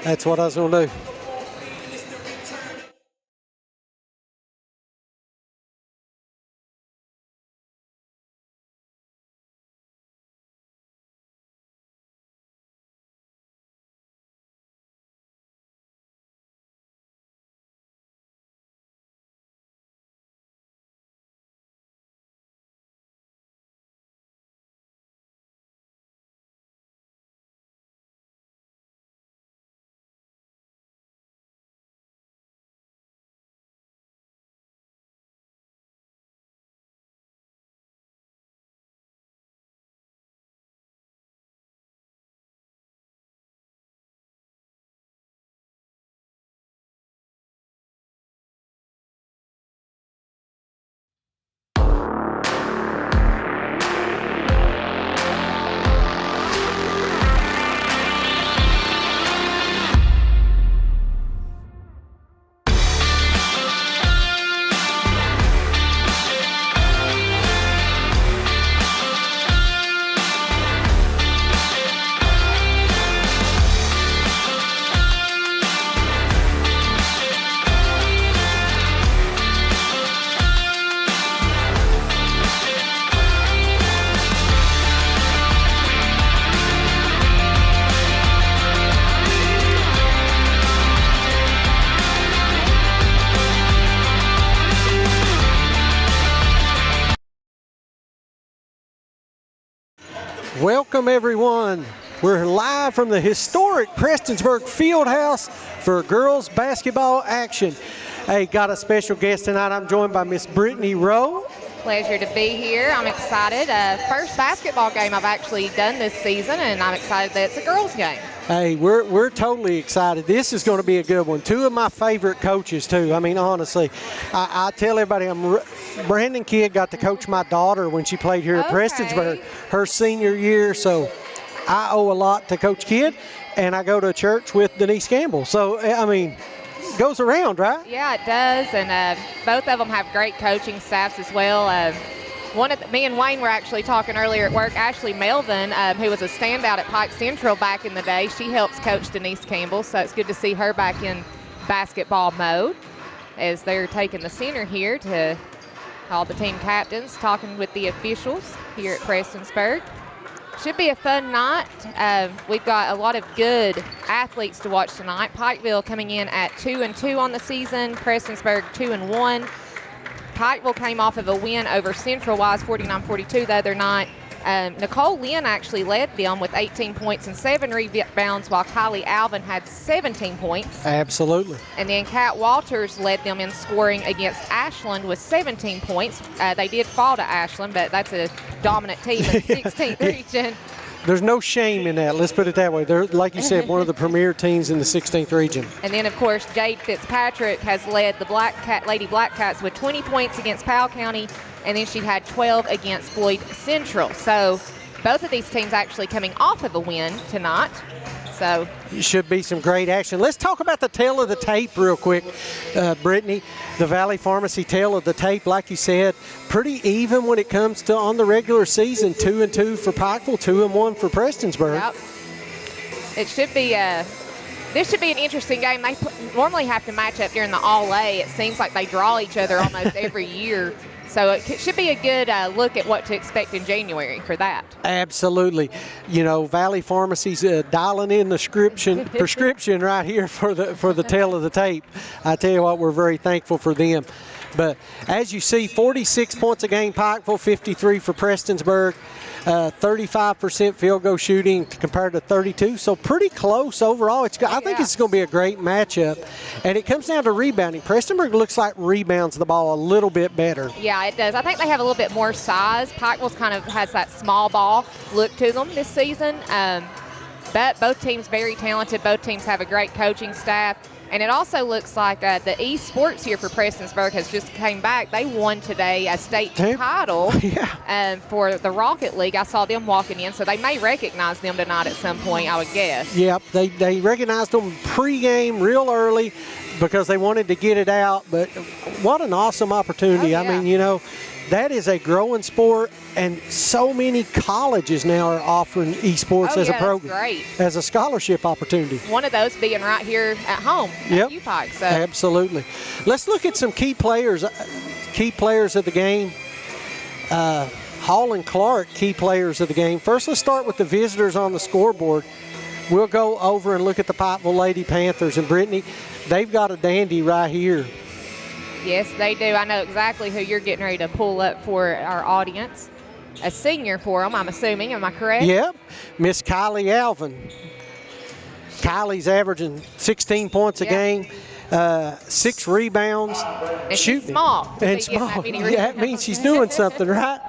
That's what I was going to do. Welcome, everyone. We're live from the historic Prestonsburg Fieldhouse for girls basketball action. Hey, got a special guest tonight. I'm joined by Miss Brittany Rowe. Pleasure to be here. I'm excited. First basketball game I've actually done this season, and I'm excited that it's a girls' game. Hey, we're totally excited. This is going to be a good one. Two of my favorite coaches, too. I mean, honestly, I tell everybody, Brandon Kidd got to coach my daughter when she played here at Prestonsburg her senior year, so I owe a lot to Coach Kidd, and I go to church with Denise Campbell. So, I mean, it goes around, right? Yeah, it does, and both of them have great coaching staffs as well. Me and Wayne were actually talking earlier at work. Ashley Melvin, who was a standout at Pike Central back in the day, she helps coach Denise Campbell, so it's good to see her back in basketball mode as they're taking the center here to all the team captains, talking with the officials here at Prestonsburg. Should be a fun night. We've got a lot of good athletes to watch tonight. Pikeville coming in at 2-2 on the season, Prestonsburg 2-1. Pikeville came off of a win over Central Wise 49-42 the other night. Nicole Lynn actually led them with 18 points and 7 rebounds, while Kylie Alvin had 17 points. Absolutely. And then Kat Walters led them in scoring against Ashland with 17 points. They did fall to Ashland, but that's a dominant team in the 16th region. There's no shame in that. Let's put it that way. They're, like you said, one of the premier teams in the 16th region. And then, of course, Jade Fitzpatrick has led the Lady Blackcats with 20 points against Powell County, and then she had 12 against Floyd Central. So both of these teams actually coming off of a win tonight. So it should be some great action. Let's talk about the tail of the tape real quick, Brittany. The Valley Pharmacy tail of the tape, like you said, pretty even when it comes to on the regular season. 2-2 for Pikeville, 2-1 for Prestonsburg. Yep. It should be this should be an interesting game. They normally have to match up during the All-A. It seems like they draw each other almost every year. So it should be a good look at what to expect in January for that. Absolutely. You know, Valley Pharmacy's dialing in the prescription right here for the tail of the tape. I tell you what, we're very thankful for them. But as you see, 46 points a game, Pikeville, 53 for Prestonsburg. 35% field goal shooting compared to 32, so pretty close overall. I think it's going to be a great matchup, and it comes down to rebounding. Prestonsburg looks like rebounds the ball a little bit better. Yeah, it does. I think they have a little bit more size. Pikeville's kind of has that small ball look to them this season, but both teams very talented. Both teams have a great coaching staff. And it also looks like the esports here for Prestonsburg has just came back. They won today a state title for the Rocket League. I saw them walking in, so they may recognize them tonight at some point, I would guess. Yep, they recognized them pregame real early because they wanted to get it out. But what an awesome opportunity. I mean, you know, that is a growing sport, and so many colleges now are offering esports as a program, great. As a scholarship opportunity. One of those being right here at home at UPike. So. Absolutely. Let's look at some key players of the game. Hall and Clark, key players of the game. First, let's start with the visitors on the scoreboard. We'll go over and look at the Pikeville Lady Panthers. And Brittany, they've got a dandy right here. Yes, they do. I know exactly who you're getting ready to pull up for our audience. A senior for them, I'm assuming. Am I correct? Yep. Miss Kylie Alvin. Kylie's averaging 16 points a game, 6 rebounds. And she's small. And small. That means she's doing something, right?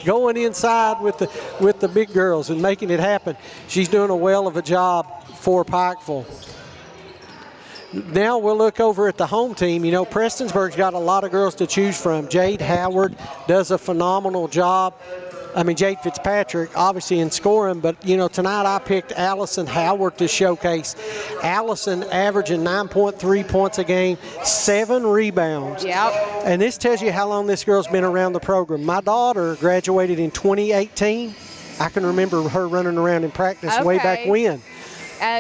Going inside with the big girls and making it happen. She's doing a well of a job for Pikeville. Now we'll look over at the home team. You know, Prestonsburg's got a lot of girls to choose from. Jade Howard does a phenomenal job. I mean, Jade Fitzpatrick, obviously, in scoring, but, you know, tonight I picked Allison Howard to showcase. Allison averaging 9.3 points a game, 7 rebounds. Yep. And this tells you how long this girl's been around the program. My daughter graduated in 2018. I can remember her running around in practice way back when.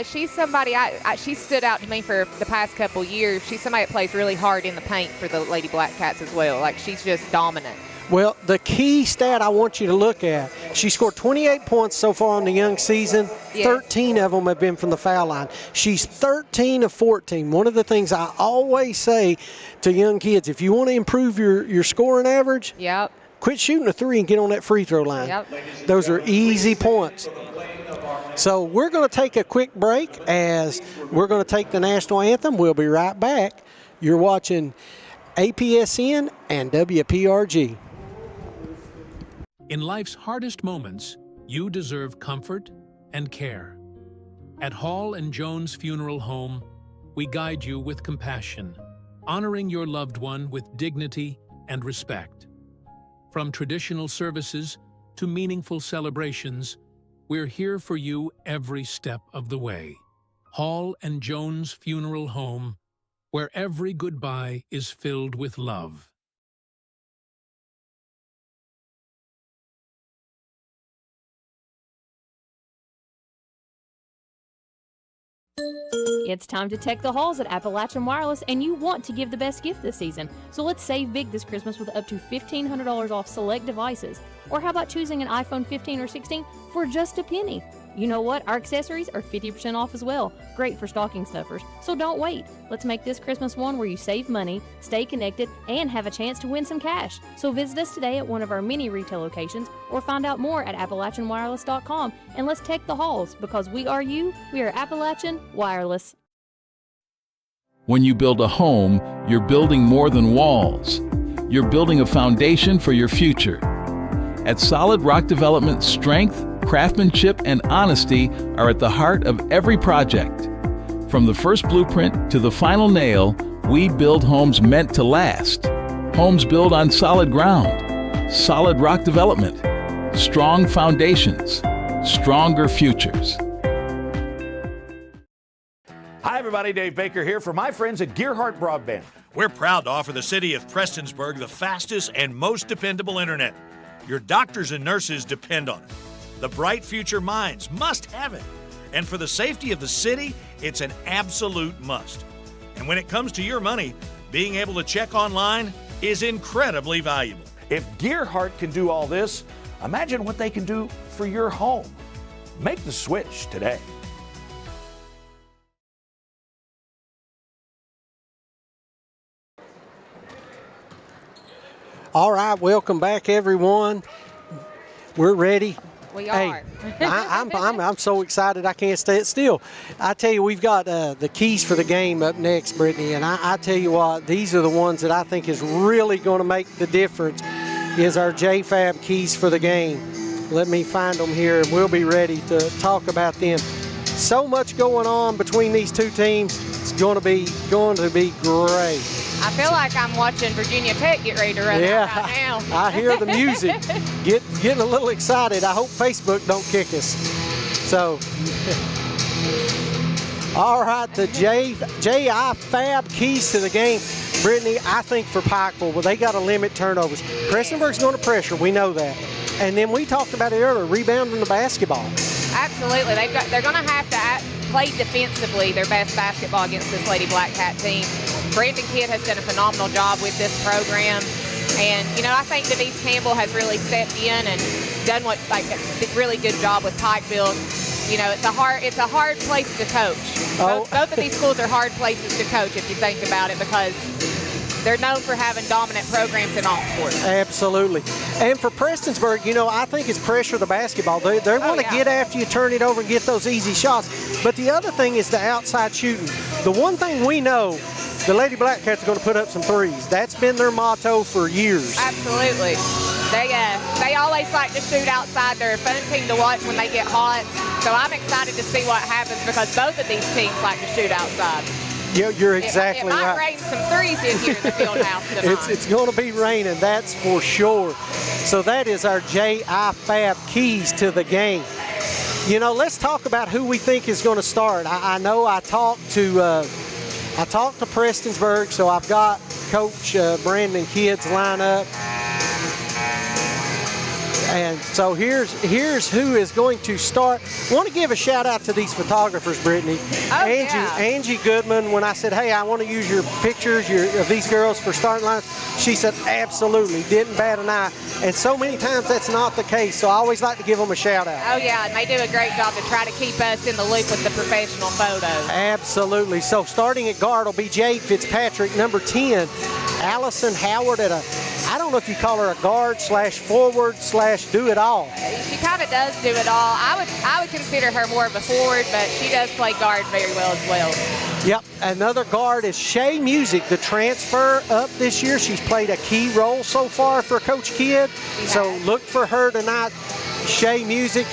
She's somebody, she stood out to me for the past couple years. She's somebody that plays really hard in the paint for the Lady Blackcats as well. Like, she's just dominant. Well, the key stat I want you to look at, she scored 28 points so far in the young season. 13 of them have been from the foul line. She's 13 of 14. One of the things I always say to young kids, if you want to improve your scoring average, quit shooting a 3 and get on that free throw line. Those are easy points. So we're going to take a quick break as we're going to take the national anthem. We'll be right back. You're watching APSN and WPRG. In life's hardest moments, you deserve comfort and care. At Hall and Jones Funeral Home, we guide you with compassion, honoring your loved one with dignity and respect. From traditional services to meaningful celebrations, we're here for you every step of the way. Hall and Jones Funeral Home, where every goodbye is filled with love. It's time to tech the halls at Appalachian Wireless, and you want to give the best gift this season. So let's save big this Christmas with up to $1,500 off select devices. Or how about choosing an iPhone 15 or 16 for just a penny? You know what? Our accessories are 50% off as well. Great for stocking stuffers. So don't wait. Let's make this Christmas one where you save money, stay connected, and have a chance to win some cash. So visit us today at one of our many retail locations or find out more at AppalachianWireless.com, and let's tech the halls, because we are you. We are Appalachian Wireless. When you build a home, you're building more than walls. You're building a foundation for your future. At Solid Rock Development, strength, craftsmanship, and honesty are at the heart of every project. From the first blueprint to the final nail, we build homes meant to last. Homes built on solid ground. Solid Rock Development. Strong foundations. Stronger futures. Hi everybody, Dave Baker here for my friends at Gearhart Broadband. We're proud to offer the city of Prestonsburg the fastest and most dependable internet. Your doctors and nurses depend on it. The bright future minds must have it. And for the safety of the city, it's an absolute must. And when it comes to your money, being able to check online is incredibly valuable. If Gearhart can do all this, imagine what they can do for your home. Make the switch today. All right, welcome back, everyone. We're ready. We are. Hey, I'm so excited I can't stay still. I tell you, we've got the keys for the game up next, Brittany, and I tell you what, these are the ones that I think is really going to make the difference, is our JFAB keys for the game. Let me find them here, and we'll be ready to talk about them. So much going on between these two teams. It's going to be great. I feel like I'm watching Virginia Tech get ready to run out right now. I hear the music. Getting a little excited. I hope Facebook don't kick us. So, all right, the JFAB keys to the game. Brittany, I think for Pikeville, well, they got to limit turnovers. Prestonsburg's going to pressure. We know that. And then we talked about it earlier, rebounding the basketball. Absolutely. They're going to have to play defensively their best basketball against this Lady Blackcat team. Brandon Kidd has done a phenomenal job with this program. And, you know, I think Denise Campbell has really stepped in and done a really good job with Pikeville. You know, it's a hard place to coach. Both of these schools are hard places to coach if you think about it, because they're known for having dominant programs in all sports. Absolutely. And for Prestonsburg, you know, I think it's pressure the basketball. They're going to get after you, turn it over, and get those easy shots. But the other thing is the outside shooting. The one thing we know, the Lady Blackcats are going to put up some threes. That's been their motto for years. Absolutely. They always like to shoot outside. They're a fun team to watch when they get hot. So I'm excited to see what happens, because both of these teams like to shoot outside. Yeah, you're exactly right. It might rain some threes in here in the field house tonight. It's going to be raining, that's for sure. So that is our JIFAB keys to the game. You know, let's talk about who we think is going to start. I know I talked to Prestonsburg, so I've got Coach Brandon Kidd's lineup. And so here's who is going to start. I want to give a shout out to these photographers, Brittany. Angie Goodman, when I said, hey, I want to use your pictures of these girls for starting lines, she said, absolutely, didn't bat an eye. And so many times that's not the case, so I always like to give them a shout out. Oh, yeah, and they do a great job to try to keep us in the loop with the professional photos. Absolutely. So starting at guard will be Jade Fitzpatrick, number 10. Allison Howard at I don't know if you call her a guard / forward / do it all. She kind of does do it all. I would consider her more of a forward, but she does play guard very well as well. Yep. Another guard is Shay Music, the transfer up this year. She's played a key role so far for Coach Kidd. So look for her tonight, Shay Music.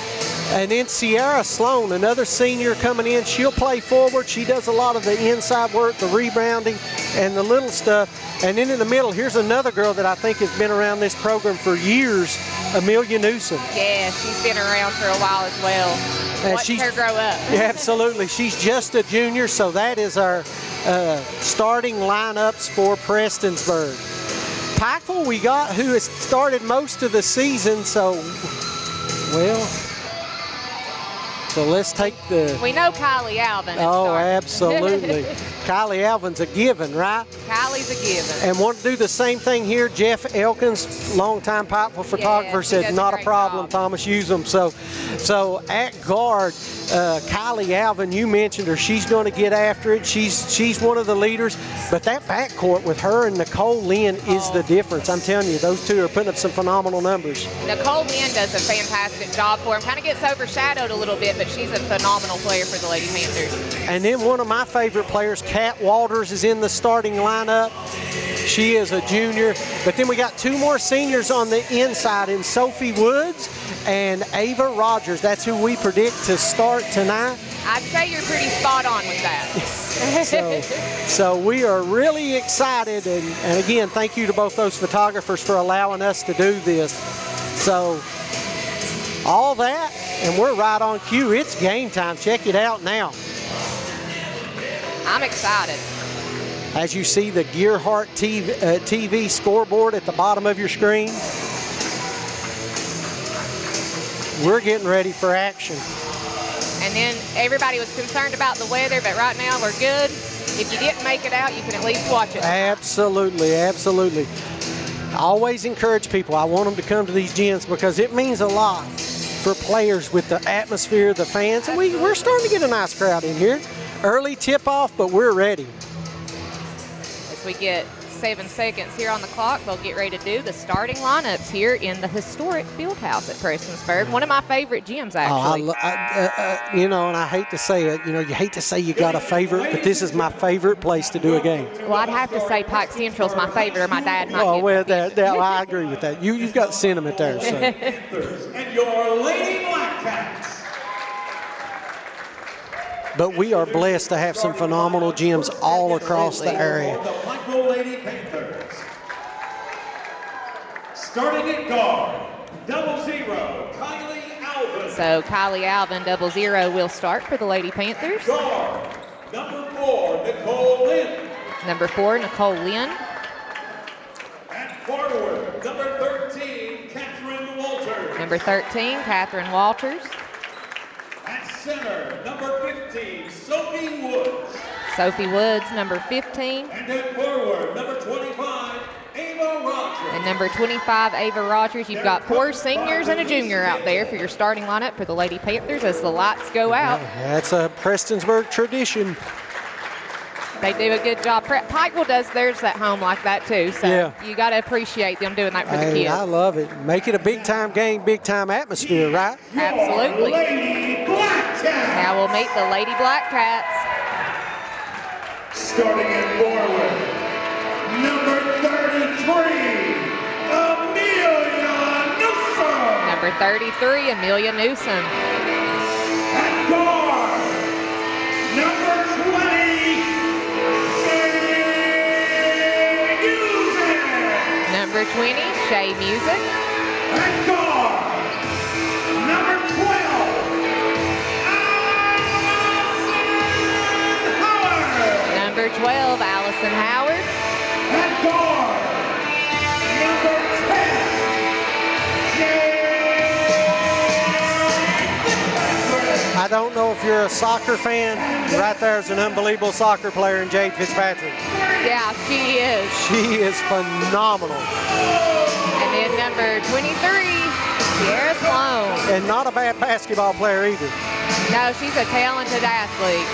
And then Sierra Sloan, another senior coming in. She'll play forward. She does a lot of the inside work, the rebounding, and the little stuff. And then in the middle, here's another girl that I think has been around this program for years, Amelia Newsom. Yeah, she's been around for a while as well. Watching her grow up. Yeah, absolutely. She's just a junior, so that is our starting lineups for Prestonsburg. Pikeville, we got who has started most of the season, so let's take the... We know Kylie Alvin. Oh, absolutely. Kylie Alvin's a given, right? Kylie's a given. And want to do the same thing here. Jeff Elkins, longtime Pikeville photographer, said not a problem, Thomas, use them. So at guard, Kylie Alvin, you mentioned her. She's going to get after it. She's one of the leaders. But that backcourt with her and Nicole Lynn is the difference. I'm telling you, those two are putting up some phenomenal numbers. Nicole Lynn does a fantastic job for him. Kind of gets overshadowed a little bit, but she's a phenomenal player for the Lady Panthers. And then one of my favorite players, Kat Walters, is in the starting lineup. She is a junior. But then we got two more seniors on the inside in Sophie Woods and Ava Rogers. That's who we predict to start tonight. I'd say you're pretty spot on with that. So we are really excited. And again, thank you to both those photographers for allowing us to do this. So all that, and we're right on cue. It's game time. Check it out now. I'm excited. As you see the Gearhart TV scoreboard at the bottom of your screen, we're getting ready for action. And then everybody was concerned about the weather, but right now we're good. If you didn't make it out, you can at least watch it. Absolutely, absolutely. I always encourage people, I want them to come to these gyms because it means a lot for players with the atmosphere, the fans, and we're starting to get a nice crowd in here. Early tip-off, but we're ready. As we get 7 seconds here on the clock, they'll get ready to do the starting lineups here in the historic field house at Prestonsburg. One of my favorite gyms, actually. You know, and I hate to say it, you know, you hate to say you got a favorite, but this is my favorite place to do a game. Well, I'd have to say Pike Central's my favorite, or my dad might I agree with that. You've got sentiment there. So. And your Lady Blackcats. But we are blessed to have some phenomenal gyms all across the area. The Pikeville Lady Panthers. Starting at guard, 00, Kylie Alvin. So Kylie Alvin, 00, will start for the Lady Panthers. Guard, number 4, Nicole Lynn. Number 4, Nicole Lynn. And forward, number 13, Catherine Walters. Number 13, Catherine Walters. At center, number 15, Sophie Woods. Sophie Woods, number 15. And at forward, number 25, Ava Rogers. And number 25, Ava Rogers. You've got 4 seniors and a junior out there for your starting lineup for the Lady Panthers as the lights go out. That's a Prestonsburg tradition. They do a good job. Pikeville does theirs at home like that too, so Yeah. you got to appreciate them doing that for the Hey, kids. I love it. Make it a big-time game, big-time atmosphere, right? Absolutely. Lady Blackcats. Now we'll meet the Lady Blackcats. Starting at forward, number 33, Amelia Newsom. Number 33, Amelia Newsom. At guard, number 20, Shay Music. Number 20, Shay Music. At guard, number 12, Allison Howard. Number 12, Allison Howard. At guard, number 10, I don't know if you're a soccer fan. Right there's an unbelievable soccer player in Jade Fitzpatrick. Yeah, she is. She is phenomenal. And then number 23, Sierra Sloan. And not a bad basketball player either. No, she's a talented athlete.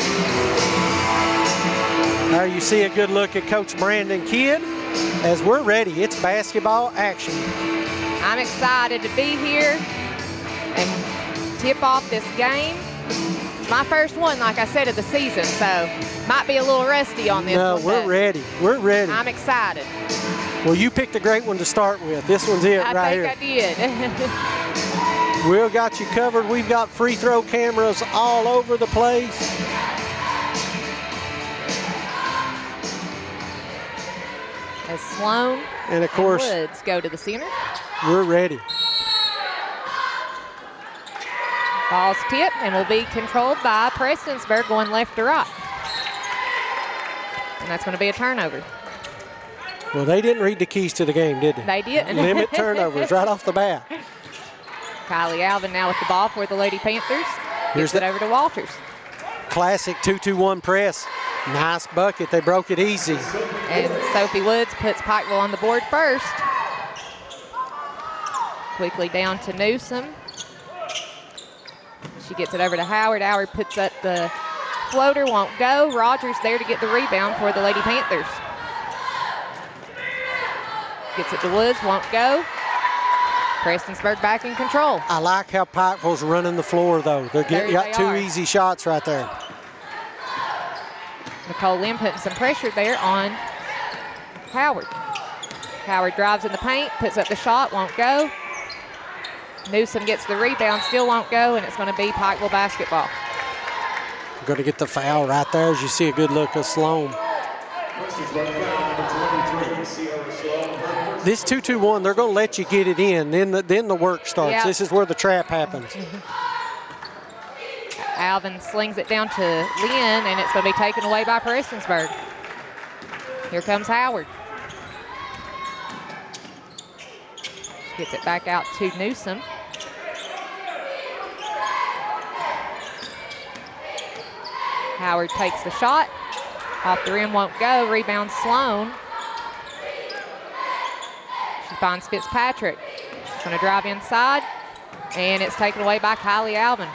There you see a good look at Coach Brandon Kidd. As we're ready, it's basketball action. I'm excited to be here and tip off this game. It's my first one, like I said, of the season, so might be a little rusty on this No, one. we're but ready. We're ready. I'm excited. Well, you picked a great one to start with. This one's it right here. I think I did. Will got you covered. We've got free throw cameras all over the place. As Sloan And of course, Woods go to the center. we're ready. Ball's tipped and will be controlled by Prestonsburg going left to right. And that's going to be a turnover. Well, they didn't read the keys to the game, did they? They didn't. Limit turnovers right off the bat. Kylie Alvin now with the ball for the Lady Panthers. Here's Gives it over to Walters. Classic 2-2-1 press. Nice bucket. They broke it easy. And Sophie Woods puts Pikeville on the board first. Quickly down to Newsom. She gets it over to Howard. Howard puts up the floater, won't go. Rogers there to get the rebound for the Lady Panthers. Gets it to Woods, won't go. Prestonsburg back in control. I like how Pikeville's running the floor, though. They got two are. easy shots right there. Nicole Lynn putting some pressure there on Howard. Howard drives in the paint, puts up the shot, won't go. Newsom gets the rebound, still won't go, and it's going to be Pikeville basketball. Going to get the foul right there as you see a good look of Sloan. This 2-2-1, they're going to let you get it in. Then the work starts. Yep. This is where the trap happens. Alvin slings it down to Lynn, and it's going to be taken away by Prestonsburg. Here comes Howard. Gets it back out to Newsom. Howard takes the shot. Off the rim, won't go. Rebound Sloan. She finds Fitzpatrick. She's going to drive inside, and it's taken away by Kylie Alvin.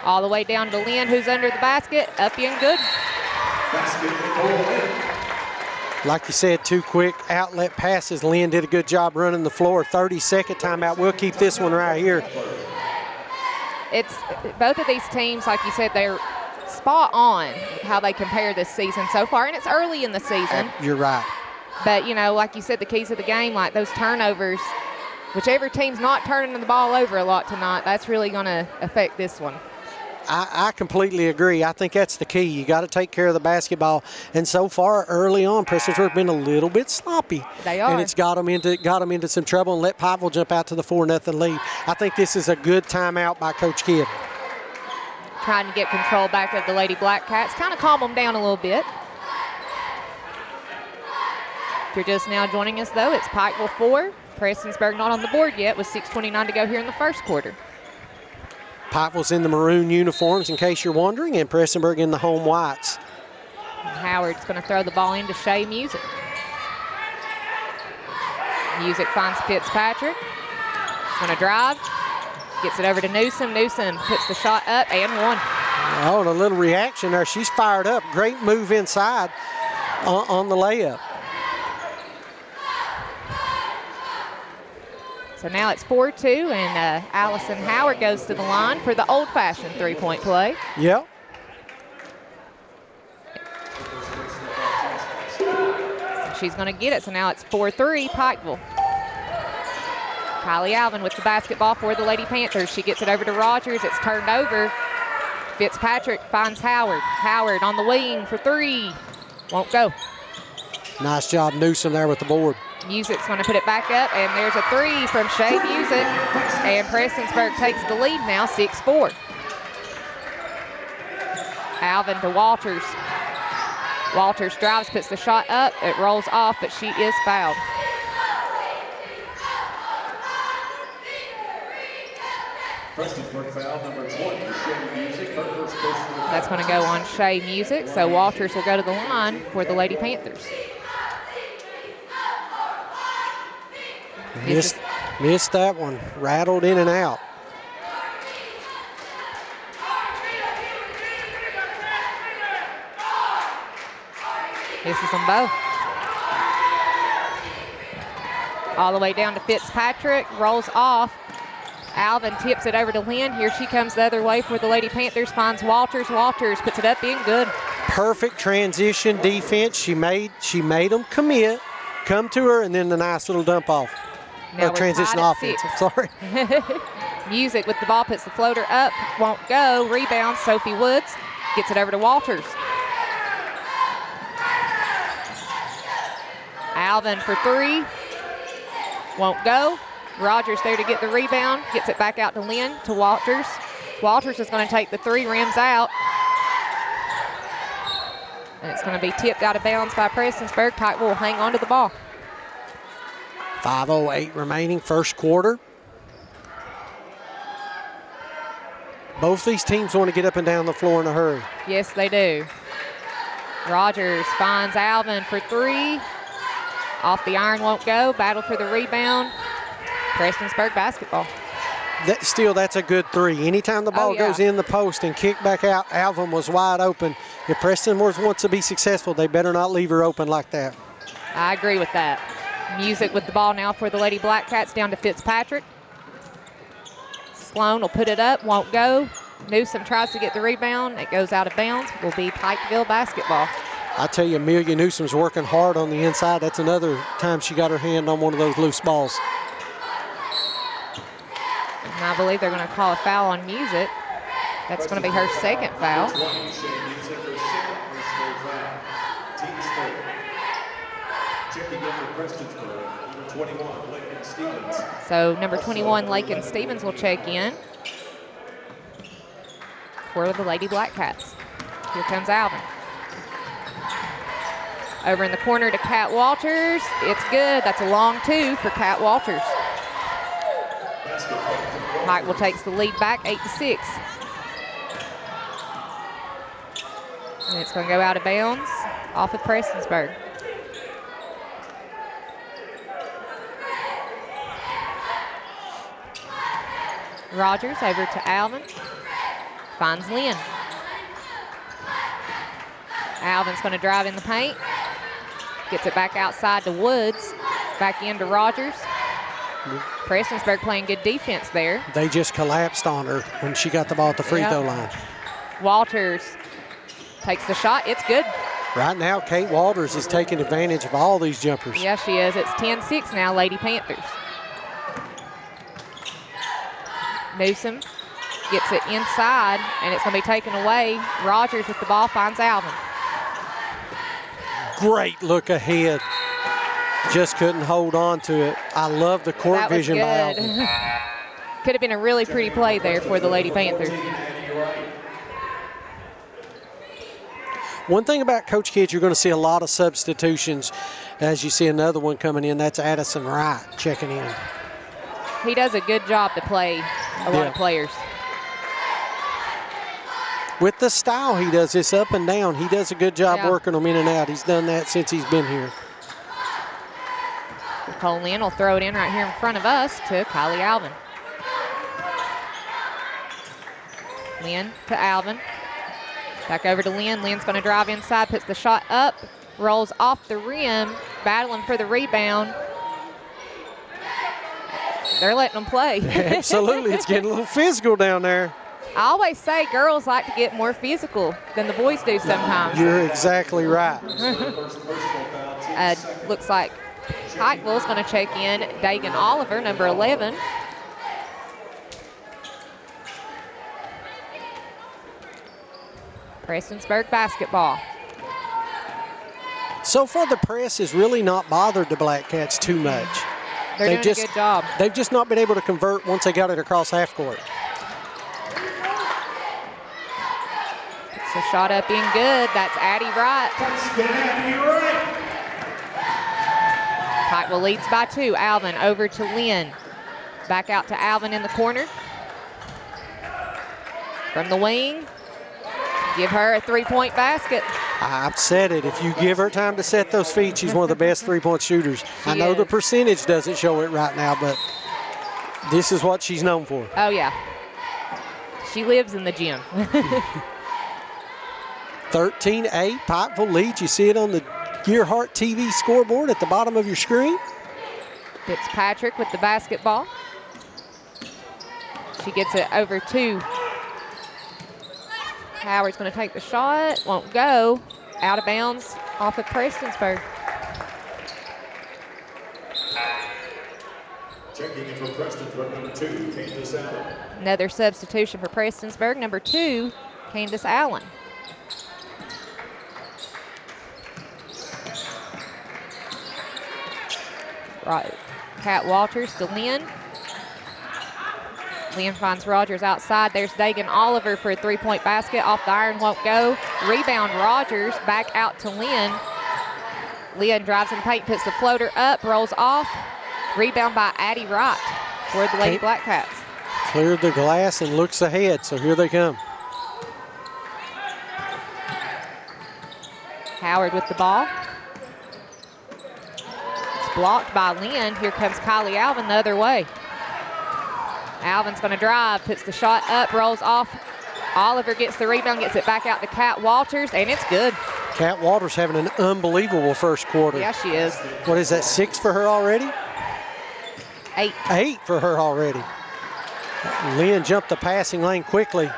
All the way down to Lynn, who's under the basket. Up and good. Like you said, two quick outlet passes. Lynn did a good job running the floor. 30-second timeout. We'll keep this one right here. It's both of these teams, like you said, they're spot on how they compare this season so far, and it's early in the season. You're right. But, you know, like you said, the keys of the game, like those turnovers, whichever team's not turning the ball over a lot tonight, that's really going to affect this one. I completely agree. I think that's the key. You got to take care of the basketball. And so far, early on, Prestonsburg been a little bit sloppy. They are. And it's got them into some trouble and let Pikeville jump out to the 4-0 lead. I think this is a good timeout by Coach Kidd. Trying to get control back of the Lady Blackcats, kind of calm them down a little bit. If you're just now joining us, though, it's Pikeville 4. Prestonsburg not on the board yet with 6:29 to go here in the first quarter. Pikeville's in the maroon uniforms, in case you're wondering, and Prestonsburg in the home whites. And Howard's going to throw the ball into Shea Music. Music finds Fitzpatrick. Going to drive. Gets it over to Newsom. Newsom puts the shot up and one. Oh, and a little reaction there. She's fired up. Great move inside on the layup. So now it's 4-2, and Allison Howard goes to the line for the old-fashioned three-point play. Yep. She's going to get it, so now it's 4-3, Pikeville. Kylie Alvin with the basketball for the Lady Panthers. She gets it over to Rogers. It's turned over. Fitzpatrick finds Howard. Howard on the wing for three. Won't go. Nice job, Newsom, there with the board. Music's going to put it back up, and there's a three from Shea Music. And Prestonsburg takes the lead now, 6-4. Alvin to Walters. Walters drives, puts the shot up. It rolls off, but she is fouled. Prestonsburg foul number 20, Shea Music. Her first personal. That's going to go on Shea Music, so Walters will go to the line for the Lady Panthers. Missed that one. Rattled in and out. Misses them both. All the way down to Fitzpatrick. Rolls off. Alvin tips it over to Lynn. Here she comes the other way for the Lady Panthers. Finds Walters. Walters puts it up in good. Perfect transition defense. She made them commit, come to her, and then the nice little dump off. Now Transition offense. I'm sorry. Music with the ball, puts the floater up, won't go. Rebound, Sophie Woods gets it over to Walters. Alvin for three, won't go. Rogers there to get the rebound, gets it back out to Lynn, to Walters. Walters is going to take the three, rims out. And it's going to be tipped out of bounds by Prestonsburg. Pikeville will hang on to the ball. 5:08 remaining, first quarter. Both these teams want to get up and down the floor in a hurry. Yes, they do. Rogers finds Alvin for three. Off the iron, won't go. Battle for the rebound. Prestonsburg basketball. That's a good three. Anytime the ball goes in the post and kick back out, Alvin was wide open. If Prestonsburg wants to be successful, they better not leave her open like that. I agree with that. Music with the ball now for the Lady Blackcats, down to Fitzpatrick. Sloan will put it up, won't go. Newsom tries to get the rebound. It goes out of bounds. Will be Pikeville basketball. I tell you, Amelia Newsom's working hard on the inside. That's another time she got her hand on one of those loose balls. And I believe they're going to call a foul on Music. That's going to be her second foul. So number 21, Lakin Stevens, will check in for the Lady Blackcats. Here comes Alvin. Over in the corner to Kat Walters. It's good. That's a long two for Kat Walters. Pikeville takes the lead back, 8-6. And it's going to go out of bounds off of Prestonsburg. Rogers over to Alvin. Finds Lynn. Alvin's going to drive in the paint. Gets it back outside to Woods. Back into Rogers. Prestonsburg playing good defense there. They just collapsed on her when she got the ball at the free throw line. Walters takes the shot. It's good. Right now, Kate Walters is taking advantage of all these jumpers. Yeah, she is. It's 10-6 now, Lady Panthers. Newsom gets it inside, and it's going to be taken away. Rogers with the ball finds Alvin. Great look ahead. Just couldn't hold on to it. I love the court vision by Alvin. Could have been a really pretty play there for the Lady Panthers. One thing about Coach Kidd, you're going to see a lot of substitutions as you see another one coming in. That's Addison Wright checking in. He does a good job to play a lot of players. With the style he does this up and down, he does a good job working them in and out. He's done that since he's been here. Cole Lynn will throw it in right here in front of us to Kylie Alvin. Lynn to Alvin. Back over to Lynn. Lynn's going to drive inside, puts the shot up, rolls off the rim, battling for the rebound. They're letting them play. Absolutely. It's getting a little physical down there. I always say girls like to get more physical than the boys do sometimes. You're exactly right. Looks like Pikeville's going to check in Dagan Oliver, number 11. Prestonsburg basketball. So far, the press has really not bothered the Blackcats too much. They're doing a good job. They've just not been able to convert once they got it across half court. So shot up in good. That's Addie Wright. Pikeville leads by 2. Alvin over to Lynn. Back out to Alvin in the corner. From the wing. Give her a 3-point basket. I've said it. If you give her time to set those feet, she's one of the best 3-point shooters. I know the percentage doesn't show it right now, but this is what she's known for. Oh, yeah. She lives in the gym. 13-8, Pikeville leads. You see it on the Gearhart TV scoreboard at the bottom of your screen. Fitzpatrick with the basketball. She gets it over to Howard's going to take the shot. Won't go. Out of bounds off of Prestonsburg. Checking in for Prestonsburg, number 2, Candace Allen. Another substitution for Prestonsburg, number 2, Candace Allen. Right. Kat Walters to Lynn. Lynn finds Rogers outside. There's Dagan Oliver for a 3-point basket. Off the iron, won't go. Rebound Rogers, back out to Lynn. Lynn drives in the paint, puts the floater up, rolls off. Rebound by Addie Wright for the Lady Blackcats. Cleared the glass and looks ahead, so here they come. Howard with the ball. It's blocked by Lynn. Here comes Kylie Alvin the other way. Alvin's going to drive, puts the shot up, rolls off. Oliver gets the rebound, gets it back out to Kat Walters, and it's good. Kat Walters having an unbelievable first quarter. Yeah, she is. What is that, 6 for her already? 8. 8 for her already. Lynn jumped the passing lane quickly.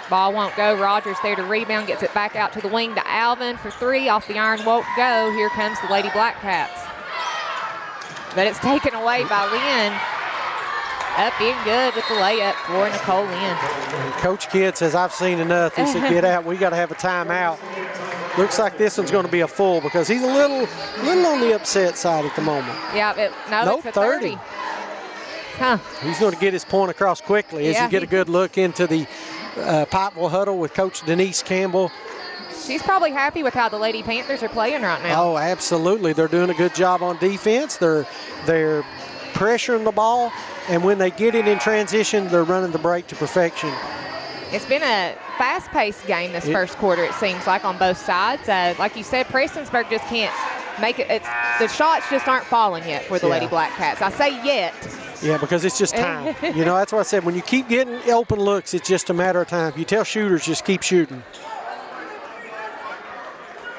Ball won't go. Rogers there to rebound, gets it back out to the wing to Alvin for 3. Off the iron, won't go. Here comes the Lady Blackcats. But it's taken away by Lynn. Up in good with the layup for Nicole Lynn. And Coach Kidd says, I've seen enough. He said, get out. We got to have a timeout. Looks like this one's going to be a full because he's a little on the upset side at the moment. Yeah, it's a 30. Huh. He's going to get his point across quickly as you get a good look into the Pikeville huddle with Coach Denise Campbell. She's probably happy with how the Lady Panthers are playing right now. Oh, absolutely. They're doing a good job on defense. They're pressuring the ball, and when they get it in transition, they're running the break to perfection. It's been a fast-paced game this first quarter, it seems like, on both sides. Like you said, Prestonsburg just can't make it. The shots just aren't falling yet for the Lady Blackcats. I say yet. Yeah, because it's just time. That's what I said. When you keep getting open looks, it's just a matter of time. You tell shooters, just keep shooting.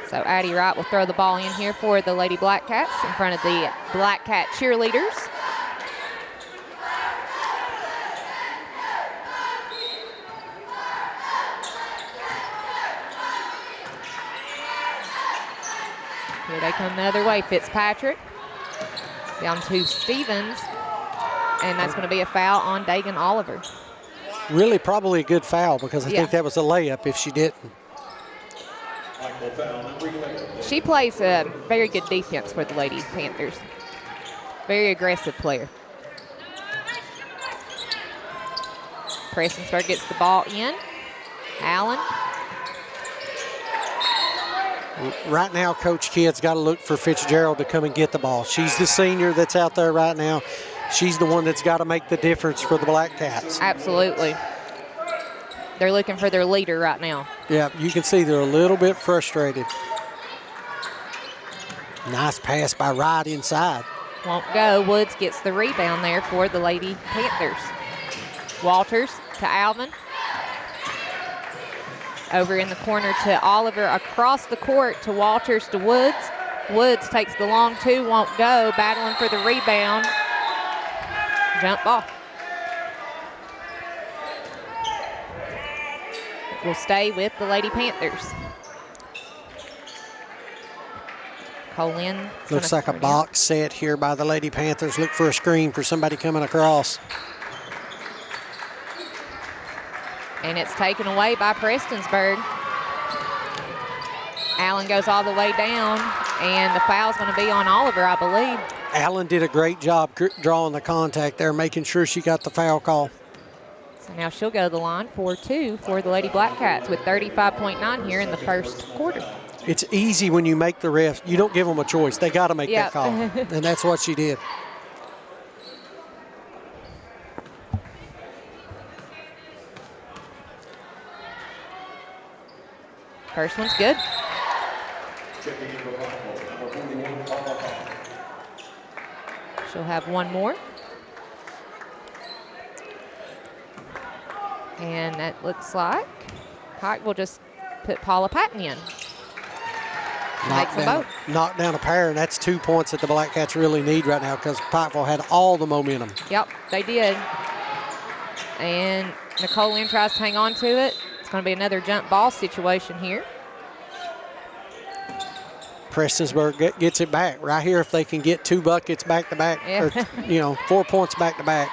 So Addie Wright will throw the ball in here for the Lady Blackcats in front of the Blackcat cheerleaders. Here they come the other way. Fitzpatrick down to Stevens, and that's going to be a foul on Dagan Oliver. Really probably a good foul because I think that was a layup if she didn't. She plays a very good defense for the Lady Panthers. Very aggressive player. Prestonsburg gets the ball in. Allen Right now, Coach Kidd's got to look for Fitzgerald to come and get the ball. She's the senior that's out there right now. She's the one that's got to make the difference for the Blackcats. Absolutely. They're looking for their leader right now. Yeah, you can see they're a little bit frustrated. Nice pass by Wright inside. Won't go. Woods gets the rebound there for the Lady Panthers. Walters to Alvin. Over in the corner to Oliver, across the court to Walters to Woods. Woods takes the long two, won't go, battling for the rebound. Jump ball. Will stay with the Lady Panthers. Colin. Looks like a box set here by the Lady Panthers. Look for a screen for somebody coming across. And it's taken away by Prestonsburg. Allen goes all the way down, and the foul's going to be on Oliver, I believe. Allen did a great job drawing the contact there, making sure she got the foul call. So now she'll go to the line for 2 for the Lady Blackcats with 35.9 here in the first quarter. It's easy when you make the refs. You don't give them a choice. They got to make that call, and that's what she did. First one's good. She'll have one more. And that looks like Pike will just put Paula Patton in. Knock down a pair, and that's 2 points that the Blackcats really need right now because Pikeville had all the momentum. Yep, they did. And Nicole Lynn tries to hang on to it. It's going to be another jump ball situation here. Prestonsburg gets it back. Right here, if they can get 2 buckets back-to-back, or 4 points back-to-back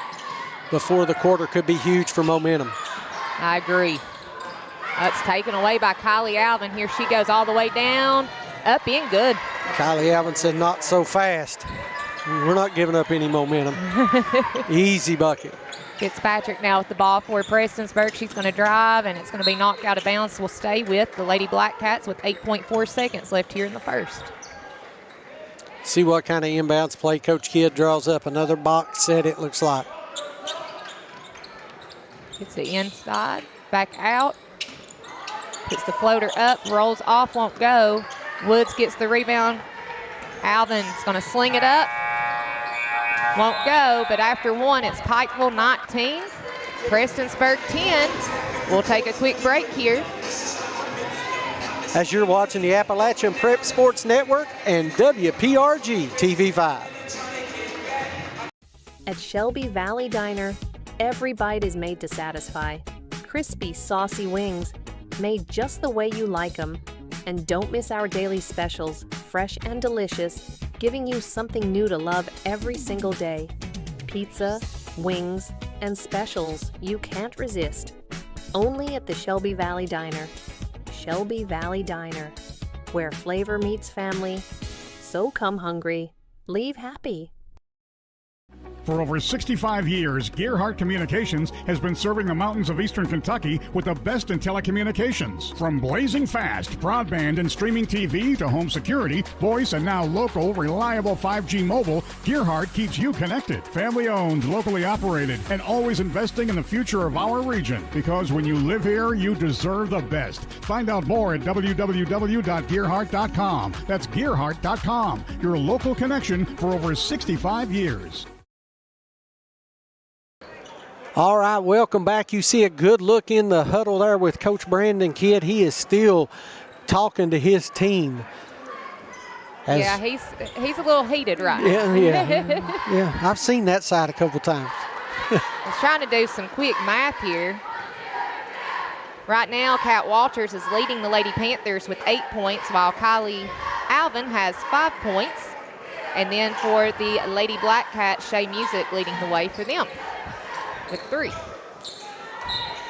before the quarter could be huge for momentum. I agree. That's taken away by Kylie Alvin. Here she goes all the way down, up in good. Kylie Alvin said, not so fast. We're not giving up any momentum. Easy bucket. Fitzpatrick now with the ball for Prestonsburg. She's going to drive, and it's going to be knocked out of bounds. We'll stay with the Lady Blackcats with 8.4 seconds left here in the first. See what kind of inbounds play Coach Kidd draws up. Another box set, it looks like. Gets the inside, back out. Puts the floater up, rolls off, won't go. Woods gets the rebound. Alvin's going to sling it up. Won't go, but after one, it's Pikeville 19, Prestonsburg 10. We'll take a quick break here. As you're watching the Appalachian Prep Sports Network and WPRG TV5. At Shelby Valley Diner, every bite is made to satisfy. Crispy, saucy wings, made just the way you like them. And don't miss our daily specials, fresh and delicious, giving you something new to love every single day. Pizza, wings, and specials you can't resist. Only at the Shelby Valley Diner. Shelby Valley Diner, where flavor meets family. So come hungry, leave happy. For over 65 years, Gearhart Communications has been serving the mountains of eastern Kentucky with the best in telecommunications. From blazing fast broadband and streaming TV to home security, voice, and now local, reliable 5G mobile, Gearhart keeps you connected. Family owned, locally operated, and always investing in the future of our region. Because when you live here, you deserve the best. Find out more at www.gearhart.com. That's gearhart.com, your local connection for over 65 years. All right, welcome back. You see a good look in the huddle there with Coach Brandon Kidd. He is still talking to his team. Yeah, he's a little heated right now. Yeah, I've seen that side a couple times. I was trying to do some quick math here. Right now, Kat Walters is leading the Lady Panthers with 8 points, while Kylie Alvin has 5 points. And then for the Lady Blackcats, Shay Music leading the way for them with 3.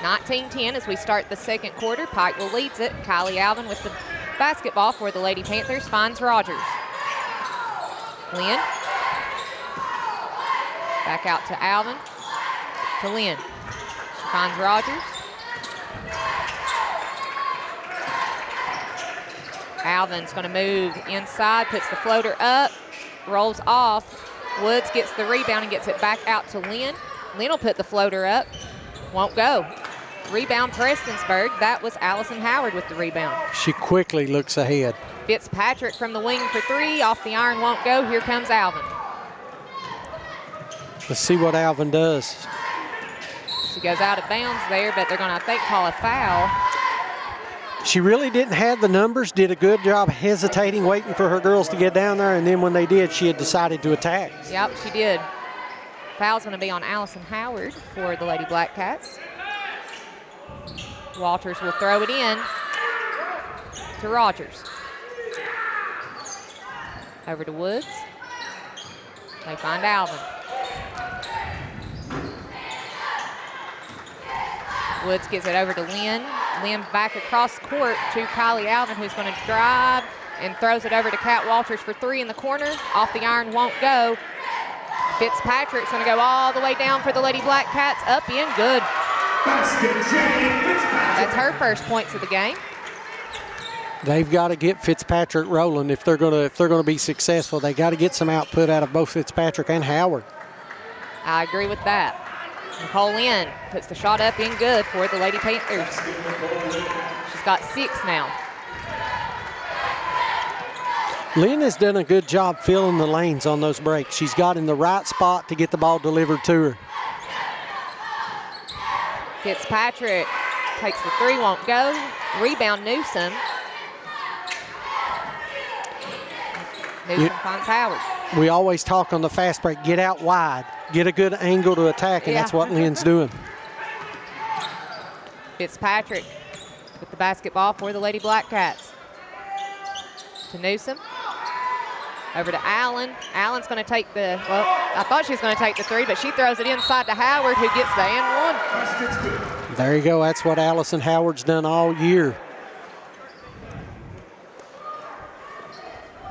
19-10 as we start the second quarter. Pikeville leads it. Kylie Alvin with the basketball for the Lady Panthers finds Rogers. Lynn. Back out to Alvin. To Lynn. She finds Rogers. Alvin's going to move inside, puts the floater up, rolls off. Woods gets the rebound and gets it back out to Lynn. Lynn will put the floater up. Won't go. Rebound Prestonsburg. That was Allison Howard with the rebound. She quickly looks ahead. Fitzpatrick from the wing for three. Off the iron, won't go. Here comes Alvin. Let's see what Alvin does. She goes out of bounds there, but they're going to, I think, call a foul. She really didn't have the numbers, did a good job hesitating, waiting for her girls to get down there, and then when they did, she had decided to attack. Yep, she did. Foul's going to be on Allison Howard for the Lady Blackcats. Walters will throw it in to Rogers. Over to Woods. They find Alvin. Woods gets it over to Lynn. Lynn back across court to Kylie Alvin, who's going to drive and throws it over to Kat Walters for three in the corner. Off the iron, won't go. Fitzpatrick's going to go all the way down for the Lady Blackcats. Up in, good. That's her first points of the game. They've got to get Fitzpatrick rolling if they're going to be successful. They got to get some output out of both Fitzpatrick and Howard. I agree with that. Nicole Lynn puts the shot up in good for the Lady Panthers. She's got 6 now. Lynn has done a good job filling the lanes on those breaks. She's got in the right spot to get the ball delivered to her. Fitzpatrick takes the three, won't go. Rebound Newsom. Newsom finds Howard. We always talk on the fast break, get out wide, get a good angle to attack, and that's what Lynn's doing. Fitzpatrick with the basketball for the Lady Blackcats. To Newsom. Over to Allen. Allen's going to take the, well, I thought she was going to take the three, but she throws it inside to Howard, who gets the and one. There you go. That's what Allison Howard's done all year.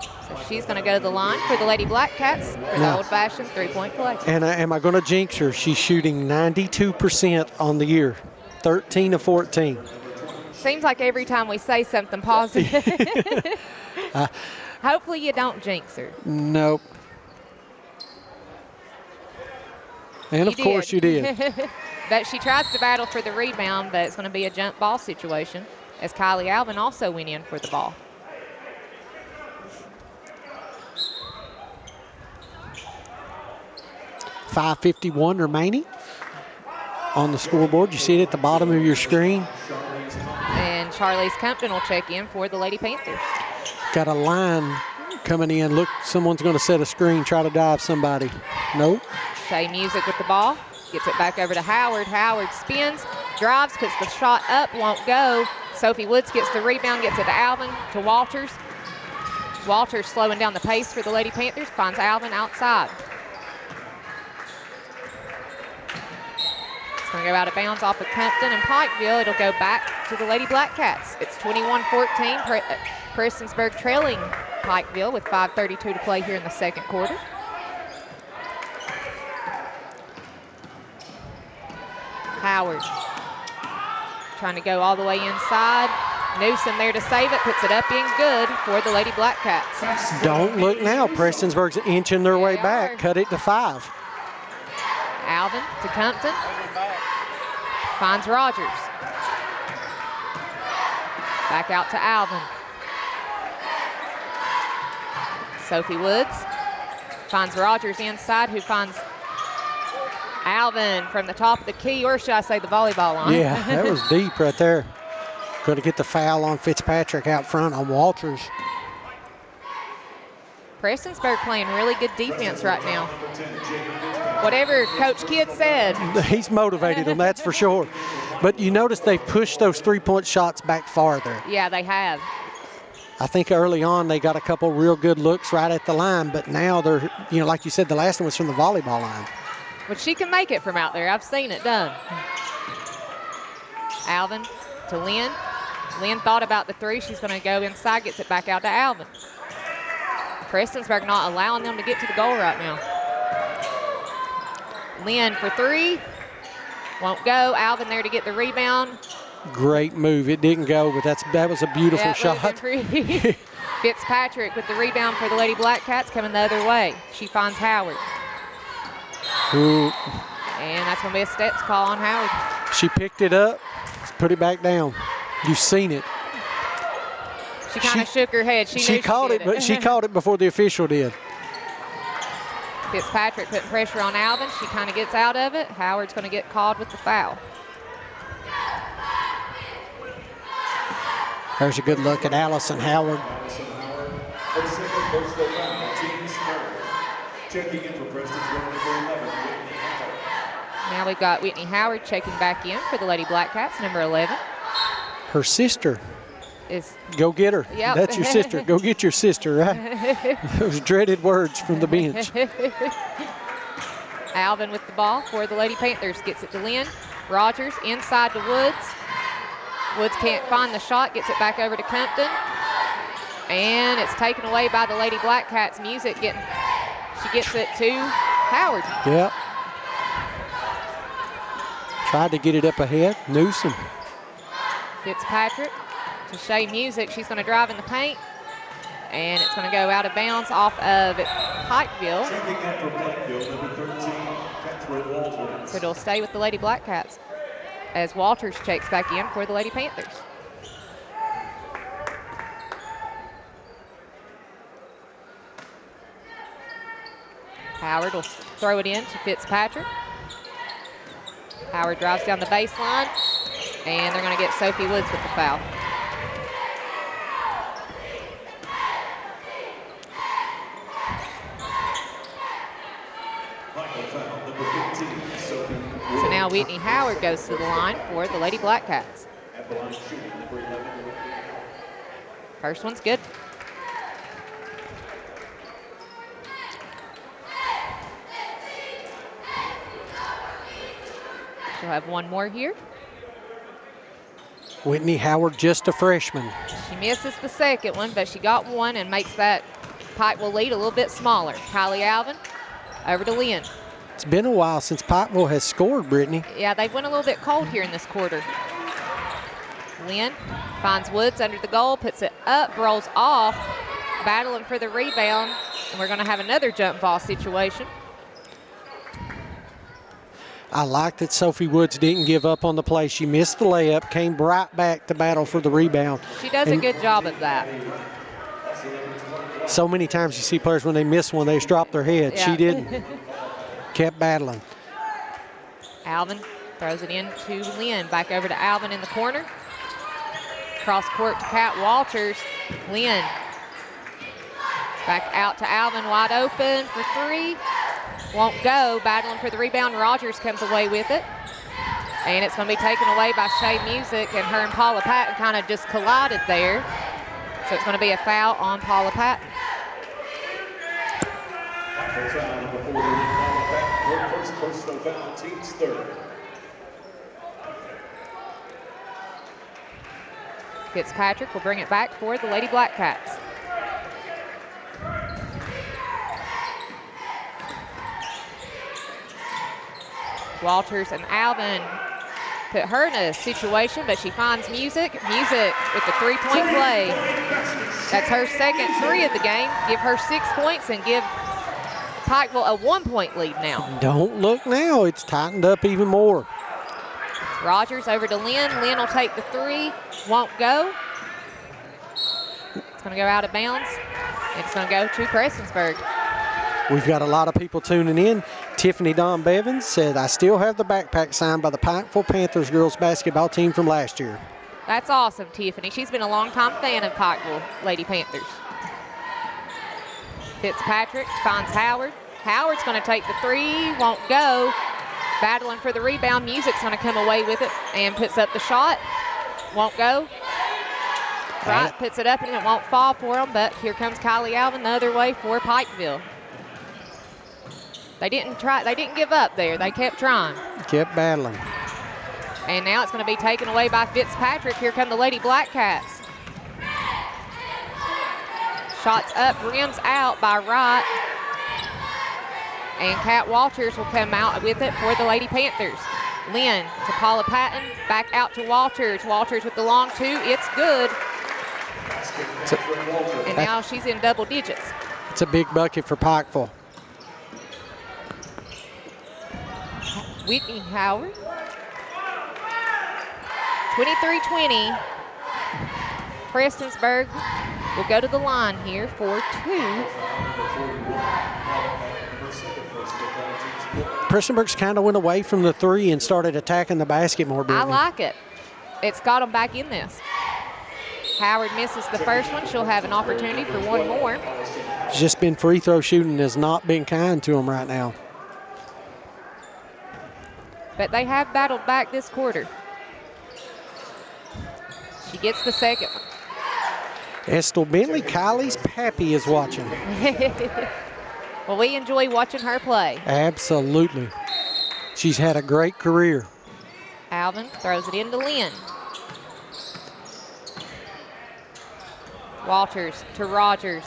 So she's going to go to the line for the Lady Blackcats for the old-fashioned three-point play. And am I going to jinx her? She's shooting 92% on the year, 13 of 14. Seems like every time we say something positive. Hopefully you don't jinx her. Nope. And of course you did. But she tries to battle for the rebound, but it's going to be a jump ball situation as Kylie Alvin also went in for the ball. .551 remaining on the scoreboard. You see it at the bottom of your screen. And Charlize Compton will check in for the Lady Panthers. Got a line coming in. Look, someone's going to set a screen, try to dive somebody. Nope. Shea Music with the ball. Gets it back over to Howard. Howard spins, drives, puts the shot up, won't go. Sophie Woods gets the rebound, gets it to Alvin, to Walters. Walters slowing down the pace for the Lady Panthers, finds Alvin outside. It's going to go out of bounds off of Compton and Pikeville. It'll go back to the Lady Blackcats. It's 21-14. Prestonsburg trailing Pikeville with 5:32 to play here in the second quarter. Howard trying to go all the way inside. Newsom there to save it, puts it up in good for the Lady Blackcats. Don't look now. Prestonsburg's inching their way back. Cut it to 5. Alvin to Compton. Finds Rogers. Back out to Alvin. Sophie Woods finds Rogers inside, who finds Alvin from the top of the key, or should I say the volleyball line. Yeah, that was deep right there. Going to get the foul on Fitzpatrick out front on Walters. Prestonsburg playing really good defense right now. Whatever Coach Kidd said. He's motivated them, that's for sure. But you notice they pushed those three-point shots back farther. Yeah, they have. I think early on they got a couple real good looks right at the line, but now they're, you know, like you said, the last one was from the volleyball line. But she can make it from out there. I've seen it done. Alvin to Lynn. Lynn thought about the three. She's going to go inside, gets it back out to Alvin. Prestonsburg not allowing them to get to the goal right now. Lynn for three. Won't go. Alvin there to get the rebound. Great move. It didn't go, but that was a beautiful shot. Fitzpatrick with the rebound for the Lady Blackcats coming the other way. She finds Howard. Ooh. And that's going to be a steps call on Howard. She picked it up, put it back down. You've seen it. She kind of shook her head. She caught it, but she caught it before the official did. Fitzpatrick putting pressure on Alvin. She kind of gets out of it. Howard's going to get called with the foul. There's a good look at Allison Howard. Checking in for Prestonsburg, number 11, Whitney Howard. Now we've got Whitney Howard checking back in for the Lady Blackcats, number 11. Her sister. Is go get her. Yep. That's your sister. Go get your sister, right? Those dreaded words from the bench. Alvin with the ball for the Lady Panthers. Gets it to Lynn. Rogers inside to Woods. Woods can't find the shot. Gets it back over to Compton. And it's taken away by the Lady Blackcats. Music getting, she gets it to Howard. Yep. Tried to get it up ahead. Newsom. Fitzpatrick to Shea Music. She's going to drive in the paint. And it's going to go out of bounds off of Pikeville. So it'll stay with the Lady Blackcats as Walters checks back in for the Lady Panthers. Howard will throw it in to Fitzpatrick. Howard drives down the baseline, and they're going to get Sophie Woods with the foul. So now Whitney Howard goes to the line for the Lady Blackcats. First one's good. She'll have one more here. Whitney Howard, just a freshman. She misses the second one, but she got one and makes that Pikeville lead a little bit smaller. Kylie Alvin over to Lynn. It's been a while since Pikeville has scored, Brittany. Yeah, they went a little bit cold here in this quarter. Lynn finds Woods under the goal, puts it up, rolls off, battling for the rebound, and we're going to have another jump ball situation. I like that Sophie Woods didn't give up on the play. She missed the layup, came right back to battle for the rebound. She does a good job at that. So many times you see players when they miss one, they just drop their head. Yeah. She didn't. Kept battling. Alvin throws it in to Lynn. Back over to Alvin in the corner. Cross court to Kat Walters. Lynn back out to Alvin, wide open for three. Won't go. Battling for the rebound. Rogers comes away with it. And it's going to be taken away by Shea Music, and her and Paula Patton kind of just collided there. So it's going to be a foul on Paula Patton. First personal foul, team's third. Fitzpatrick will bring it back for the Lady Blackcats. Walters and Alvin put her in a situation, but she finds Music. Music with the three-point play. That's her second three of the game. Give her 6 points and give Pikeville a 1-point lead now. Don't look now. It's tightened up even more. Rogers over to Lynn. Lynn will take the three. Won't go. It's going to go out of bounds. It's going to go to Prestonsburg. We've got a lot of people tuning in. Tiffany Don Bevins said, I still have the backpack signed by the Pikeville Panthers girls basketball team from last year. That's awesome, Tiffany. She's been a long-time fan of Pikeville Lady Panthers. Fitzpatrick finds Howard. Howard's going to take the three, won't go. Battling for the rebound. Music's going to come away with it and puts up the shot. Won't go. Wright puts it up and it won't fall for them, but here comes Kylie Alvin the other way for Pikeville. They didn't give up there. They kept trying. Kept battling. And now it's going to be taken away by Fitzpatrick. Here come the Lady Blackcats. Shots up, rims out by Wright. And Kat Walters will come out with it for the Lady Panthers. Lynn to Paula Patton, back out to Walters. Walters with the long two, it's good. And now she's in double digits. It's a big bucket for Pikeville. Whitney Howard. 23-20. Prestonsburg will go to the line here for 2. Prestonsburg's kind of went away from the 3 and started attacking the basket more. Brittany. I like it. It's got them back in this. Howard misses the first one. She'll have an opportunity for one more. It's just been free throw shooting has not been kind to them right now. But they have battled back this quarter. She gets the second one. Estel Bentley, Kylie's pappy is watching. Well, we enjoy watching her play. Absolutely. She's had a great career. Alvin throws it into Lynn. Walters to Rogers.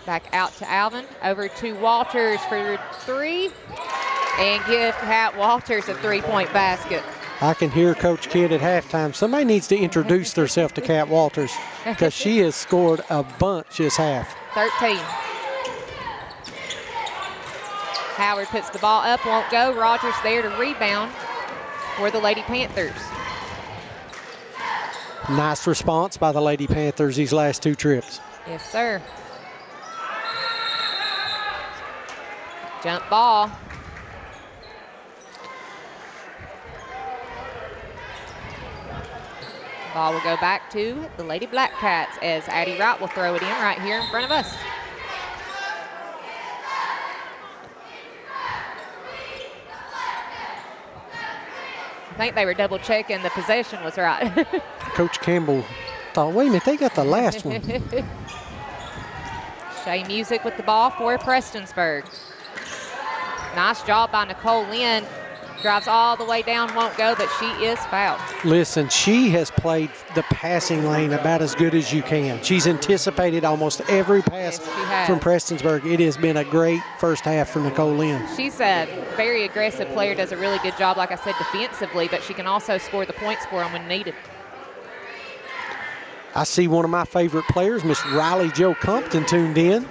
Back out to Alvin. Over to Walters for 3. And give Kat Walters a 3-point basket. I can hear Coach Kidd at halftime. Somebody needs to introduce themselves to Kat Walters because she has scored a bunch this half. 13. Howard puts the ball up, won't go. Rogers there to rebound for the Lady Panthers. Nice response by the Lady Panthers these last 2 trips. Yes, sir. Jump ball. Ball will go back to the Lady Blackcats as Addie Wright will throw it in right here in front of us. I think they were double checking the possession was right. Coach Campbell thought, wait a minute, they got the last one. Shea Music with the ball for Prestonsburg. Nice job by Nicole Lynn. Drives all the way down, won't go, but she is fouled. Listen, she has played the passing lane about as good as you can. She's anticipated almost every pass from Prestonsburg. It has been a great first half for Nicole Lynn. She's a very aggressive player, does a really good job, like I said, defensively, but she can also score the points for them when needed. I see one of my favorite players, Miss Riley Jo Compton, tuned in.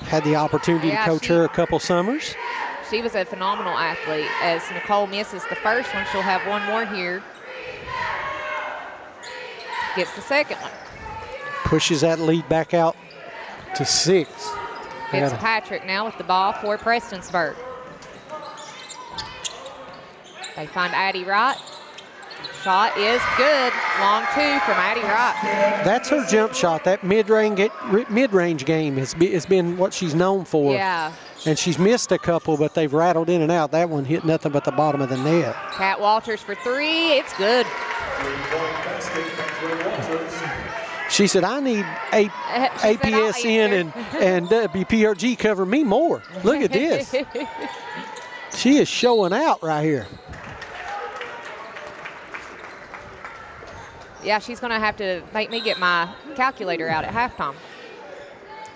Had the opportunity to coach her a couple summers. She was a phenomenal athlete. As Nicole misses the first one, she'll have one more here. Gets the second one. Pushes that lead back out to 6. Fitzpatrick now with the ball for Prestonsburg. They find Addie Wright. Shot is good. Long 2 from Addie Wright. That's her jump shot. That mid-range game has been what she's known for. Yeah. And she's missed a couple, but they've rattled in and out. That one hit nothing but the bottom of the net. Kat Walters for 3. It's good. She said, I need APSN and WPRG cover me more. Look at this. She is showing out right here. Yeah, she's going to have to make me get my calculator out at halftime.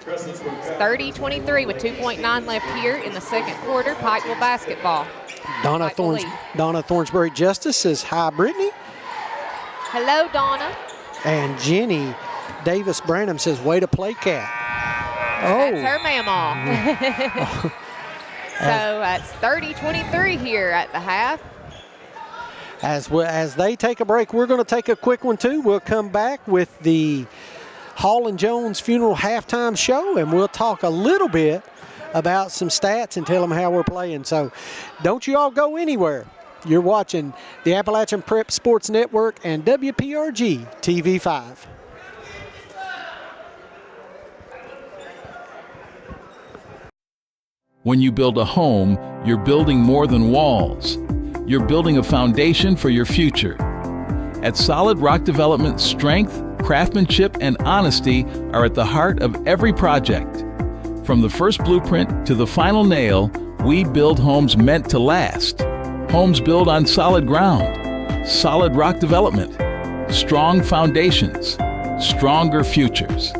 It's 30-23 with 2.9 left here in the second quarter. Pikeville basketball. Donna Thornsbury Justice says, hi, Brittany. Hello, Donna. And Jenny Davis Branham says, way to play, Kat. Oh. That's her mamaw. So it's 30-23 here at the half. As they take a break, we're going to take a quick one, too. We'll come back with the Hall & Jones Funeral halftime show, and we'll talk a little bit about some stats and tell them how we're playing. So don't you all go anywhere. You're watching the Appalachian Prep Sports Network and WPRG TV5. When you build a home, you're building more than walls. You're building a foundation for your future. At Solid Rock Development, strength, craftsmanship, and honesty are at the heart of every project. From the first blueprint to the final nail, we build homes meant to last. Homes built on solid ground. Solid Rock Development. Strong foundations. Stronger futures.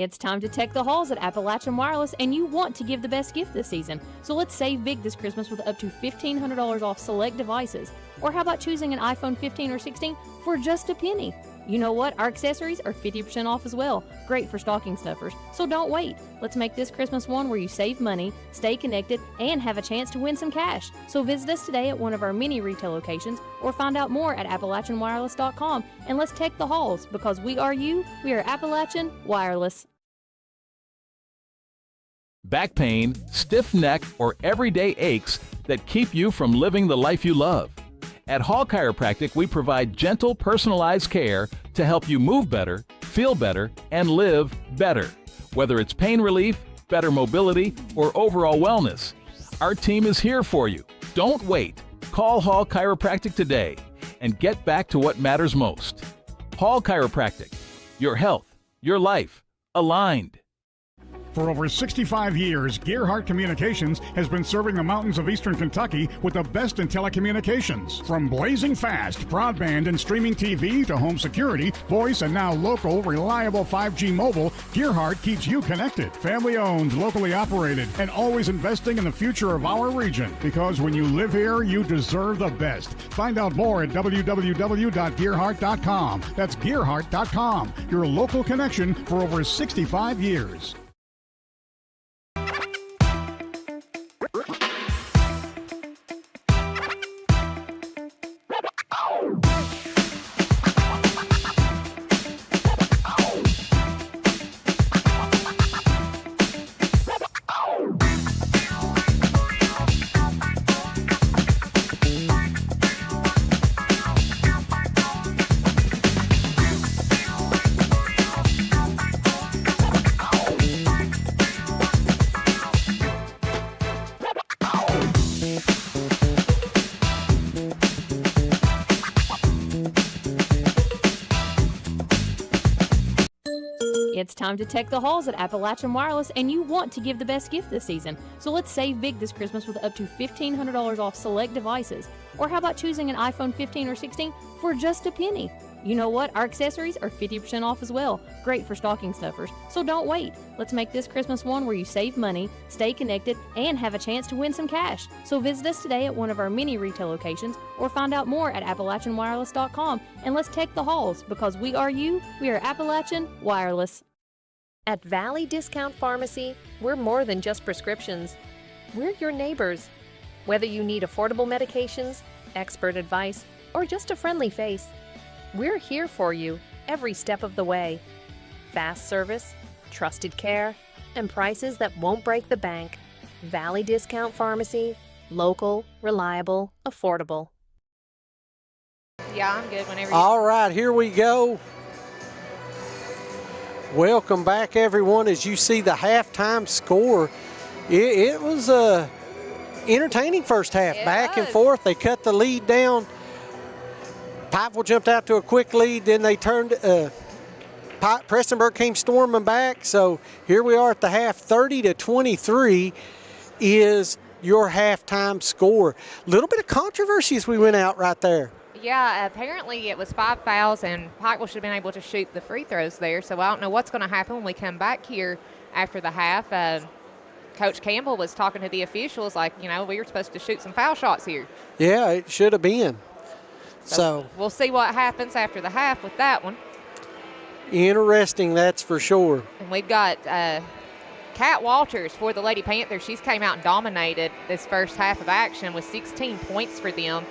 It's time to tech the halls at Appalachian Wireless, and you want to give the best gift this season. So let's save big this Christmas with up to $1,500 off select devices. Or how about choosing an iPhone 15 or 16 for just a penny? You know what? Our accessories are 50% off as well. Great for stocking stuffers. So don't wait. Let's make this Christmas one where you save money, stay connected, and have a chance to win some cash. So visit us today at one of our many retail locations or find out more at AppalachianWireless.com, and let's tech the halls, because we are you, we are Appalachian Wireless. Back pain, stiff neck, or everyday aches that keep you from living the life you love. At Hall Chiropractic, we provide gentle, personalized care to help you move better, feel better, and live better. Whether it's pain relief, better mobility, or overall wellness, our team is here for you. Don't wait. Call Hall Chiropractic today and get back to what matters most. Hall Chiropractic. Your health, your life, aligned. For over 65 years, Gearhart Communications has been serving the mountains of eastern Kentucky with the best in telecommunications. From blazing fast broadband and streaming TV to home security, voice, and now local, reliable 5G mobile, Gearhart keeps you connected. Family owned, locally operated, and always investing in the future of our region. Because when you live here, you deserve the best. Find out more at www.gearhart.com. That's gearhart.com, your local connection for over 65 years. It's time to tech the halls at Appalachian Wireless, and you want to give the best gift this season. So let's save big this Christmas with up to $1,500 off select devices. Or how about choosing an iPhone 15 or 16 for just a penny? You know what? Our accessories are 50% off as well. Great for stocking stuffers. So don't wait. Let's make this Christmas one where you save money, stay connected, and have a chance to win some cash. So visit us today at one of our many retail locations or find out more at AppalachianWireless.com, and let's tech the halls, because we are you, we are Appalachian Wireless. At Valley Discount Pharmacy, we're more than just prescriptions. We're your neighbors. Whether you need affordable medications, expert advice, or just a friendly face, we're here for you every step of the way. Fast service, trusted care, and prices that won't break the bank. Valley Discount Pharmacy, local, reliable, affordable. Yeah, I'm good whenever you... All right, here we go. Welcome back, everyone. As you see the halftime score, it was a entertaining first half. Back and forth. They cut the lead down. Pikeville jumped out to a quick lead. Then they turned. Prestonsburg came storming back. So here we are at the half. 30-23 is your halftime score. A little bit of controversy as we went out right there. Yeah, apparently it was 5 fouls, and Pikeville should have been able to shoot the free throws there. So I don't know what's going to happen when we come back here after the half. Coach Campbell was talking to the officials like, you know, we were supposed to shoot some foul shots here. Yeah, it should have been. So we'll see what happens after the half with that one. Interesting, that's for sure. And we've got Kat Walters for the Lady Panthers. She's came out and dominated this first half of action with 16 points for them.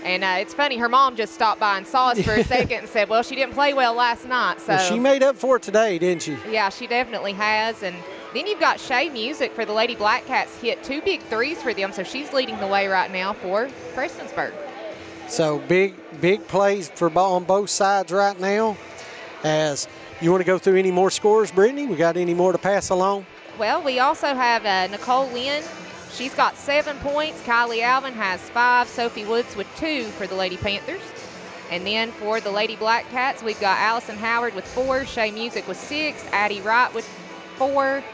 And it's funny, her mom just stopped by and saw us for a second and said, well, she didn't play well last night. So well, she made up for it today, didn't she? Yeah, she definitely has. And then you've got Shay Music for the Lady Blackcats, hit 2 big threes for them. So she's leading the way right now for Prestonsburg. So big plays on both sides right now. As you want to go through any more scores, Brittany? We got any more to pass along? Well, we also have Nicole Lynn. She's got 7 points. Kylie Alvin has 5. Sophie Woods with 2 for the Lady Panthers. And then for the Lady Blackcats, we've got Allison Howard with 4. Shay Music with 6. Addie Wright with 4.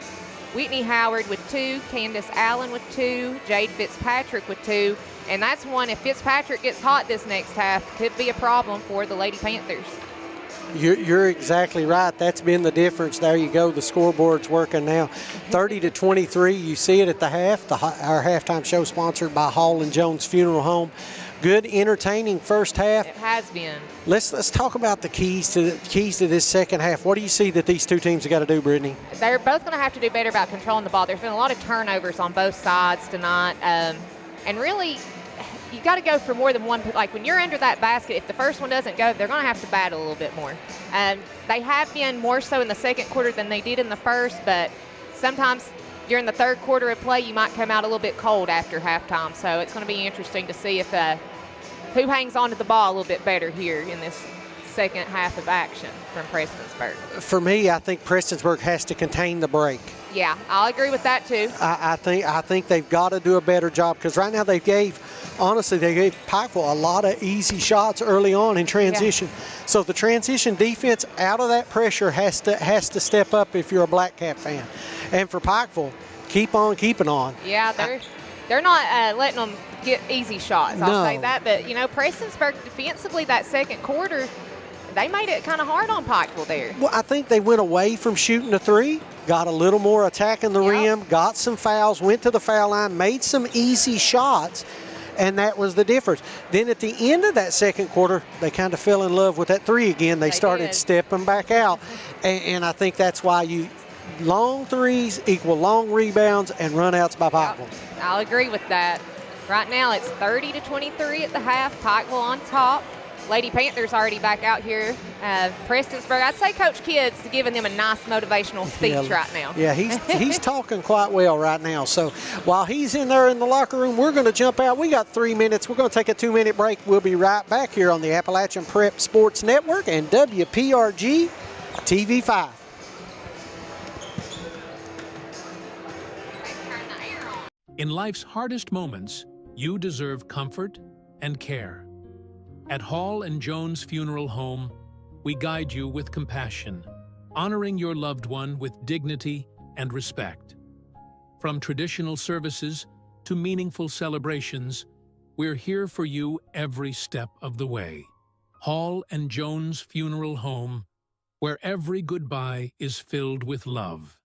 Whitney Howard with 2. Candace Allen with 2. Jade Fitzpatrick with 2. And that's one, if Fitzpatrick gets hot this next half, could be a problem for the Lady Panthers. You're exactly right. That's been the difference. There you go. The scoreboard's working now. 30-23. You see it at the half. Our halftime show sponsored by Hall and Jones Funeral Home. Good, entertaining first half. It has been. Let's talk about the keys to this second half. What do you see that these two teams have got to do, Brittany? They're both going to have to do better about controlling the ball. There's been a lot of turnovers on both sides tonight, and really, you got to go for more than one. Like when you're under that basket, if the first one doesn't go, they're going to have to battle a little bit more. They have been more so in the second quarter than they did in the first, but sometimes during the third quarter of play, you might come out a little bit cold after halftime. So it's going to be interesting to see if who hangs on to the ball a little bit better here in this second half of action from Prestonsburg. For me, I think Prestonsburg has to contain the break. Yeah, I'll agree with that too. I think they've got to do a better job, because right now they gave Pikeville a lot of easy shots early on in transition. Yeah. So the transition defense out of that pressure has to step up if you're a Blackcat fan. And for Pikeville, keep on keeping on. Yeah, they're not letting them get easy shots. I'll say that. But Prestonsburg defensively that second quarter, they made it kind of hard on Pikeville there. Well, I think they went away from shooting the three, got a little more attacking the rim, got some fouls, went to the foul line, made some easy shots, and that was the difference. Then at the end of that second quarter, they kind of fell in love with that three again. They started stepping back out, and I think that's why long threes equal long rebounds and runouts by Pikeville. I'll agree with that. Right now it's 30-23 at the half. Pikeville on top. Lady Panthers already back out here. Prestonsburg, I'd say Coach Kidd's giving them a nice motivational speech right now. Yeah, he's talking quite well right now. So while he's in there in the locker room, we're going to jump out. We got 3 minutes. We're going to take a 2-minute break. We'll be right back here on the Appalachian Prep Sports Network and WPRG TV5. In life's hardest moments, you deserve comfort and care. At Hall and Jones Funeral Home, we guide you with compassion, honoring your loved one with dignity and respect. From traditional services to meaningful celebrations, we're here for you every step of the way. Hall and Jones Funeral Home, where every goodbye is filled with love.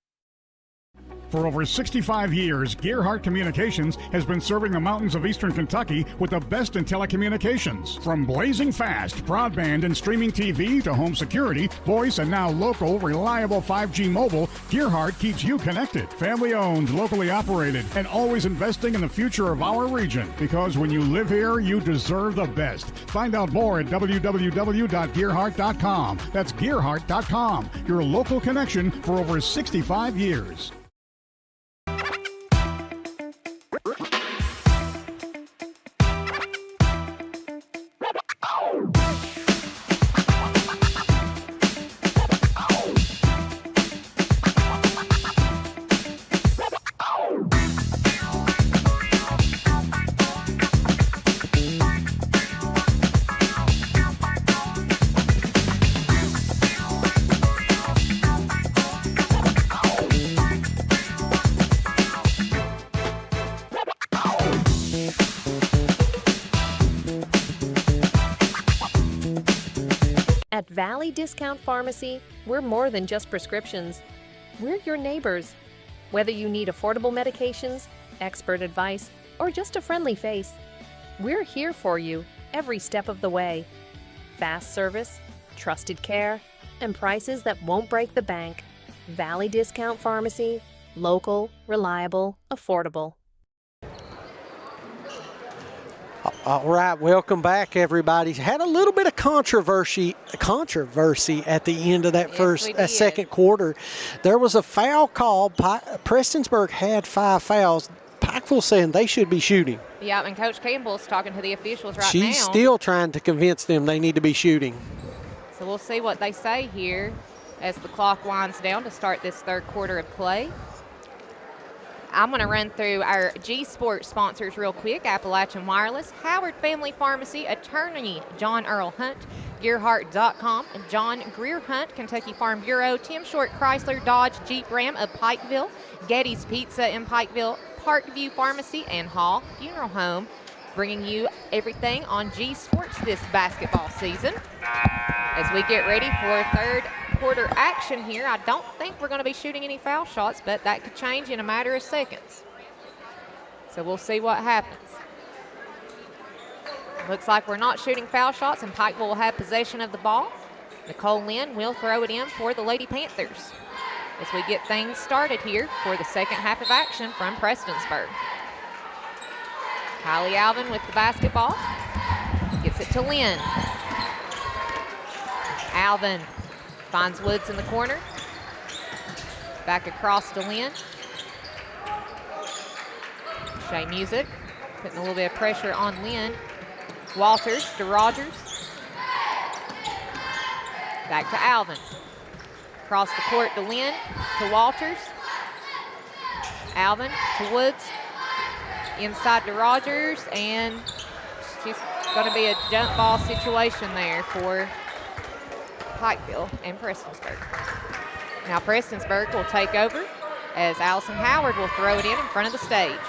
For over 65 years, Gearhart Communications has been serving the mountains of eastern Kentucky with the best in telecommunications. From blazing fast broadband and streaming TV to home security, voice, and now local, reliable 5G mobile, Gearhart keeps you connected. Family owned, locally operated, and always investing in the future of our region. Because when you live here, you deserve the best. Find out more at www.gearhart.com. That's gearhart.com, your local connection for over 65 years. At Valley Discount Pharmacy, we're more than just prescriptions. We're your neighbors. Whether you need affordable medications, expert advice, or just a friendly face, we're here for you every step of the way. Fast service, trusted care, and prices that won't break the bank. Valley Discount Pharmacy, local, reliable, affordable. All right, welcome back, everybody. Had a little bit of controversy at the end of that second quarter. There was a foul call. Prestonsburg had 5 fouls. Pikeville saying they should be shooting. Yeah, and Coach Campbell's talking to the officials right now. She's still trying to convince them they need to be shooting. So we'll see what they say here as the clock winds down to start this third quarter of play. I'm going to run through our G Sports sponsors real quick. Appalachian Wireless, Howard Family Pharmacy, Attorney John Earl Hunt, Gearhart.com, John Greer Hunt, Kentucky Farm Bureau, Tim Short Chrysler Dodge Jeep Ram of Pikeville, Getty's Pizza in Pikeville, Parkview Pharmacy, and Hall Funeral Home, bringing you everything on G Sports this basketball season. As we get ready for third quarter action here, I don't think we're going to be shooting any foul shots, but that could change in a matter of seconds. So we'll see what happens. Looks like we're not shooting foul shots, and Pikeville will have possession of the ball. Nicole Lynn will throw it in for the Lady Panthers as we get things started here for the second half of action from Prestonsburg. Kylie Alvin with the basketball. Gets it to Lynn. Alvin finds Woods in the corner. Back across to Lynn. Shea Music putting a little bit of pressure on Lynn. Walters to Rogers. Back to Alvin. Across the court to Lynn, to Walters. Alvin to Woods. Inside to Rogers, and she's going to be a jump ball situation there for Pikeville and Prestonsburg. Now Prestonsburg will take over as Allison Howard will throw it in front of the stage.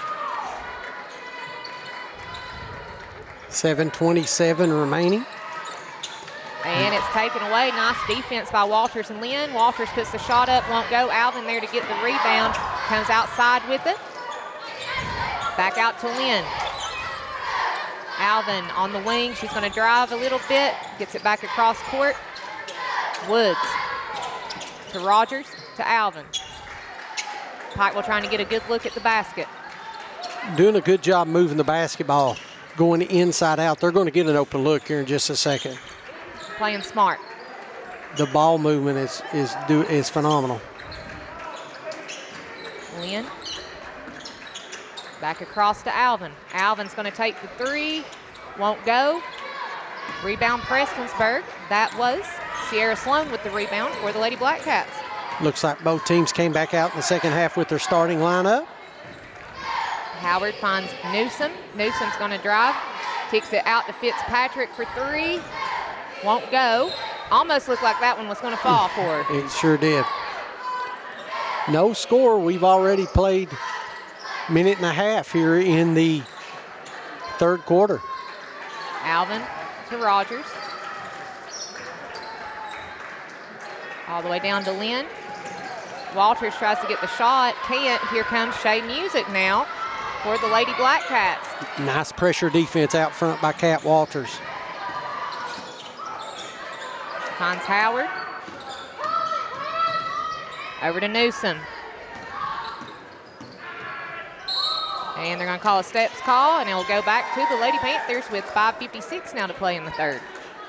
7:27 remaining. And it's taken away. Nice defense by Walters and Lynn. Walters puts the shot up, won't go. Alvin there to get the rebound, comes outside with it. Back out to Lynn. Alvin on the wing. She's going to drive a little bit, gets it back across court. Woods to Rogers to Alvin. Pikeville trying to get a good look at the basket. Doing a good job moving the basketball, going inside out. They're going to get an open look here in just a second. Playing smart. The ball movement is phenomenal. Lynn. Back across to Alvin. Alvin's going to take the three. Won't go. Rebound Prestonsburg. That was Sierra Sloan with the rebound for the Lady Blackcats. Looks like both teams came back out in the second half with their starting lineup. Howard finds Newsom. Newsom's going to drive. Kicks it out to Fitzpatrick for three. Won't go. Almost looked like that one was going to fall for her. It sure did. No score. We've already played a minute and a half here in the third quarter. Alvin to Rogers. All the way down to Lynn. Walters tries to get the shot. Can't. Here comes Shea Music now for the Lady Blackcats. Nice pressure defense out front by Kat Walters. Finds Howard. Over to Newsom. And they're going to call a steps call, and it will go back to the Lady Panthers with 5:56 now to play in the third.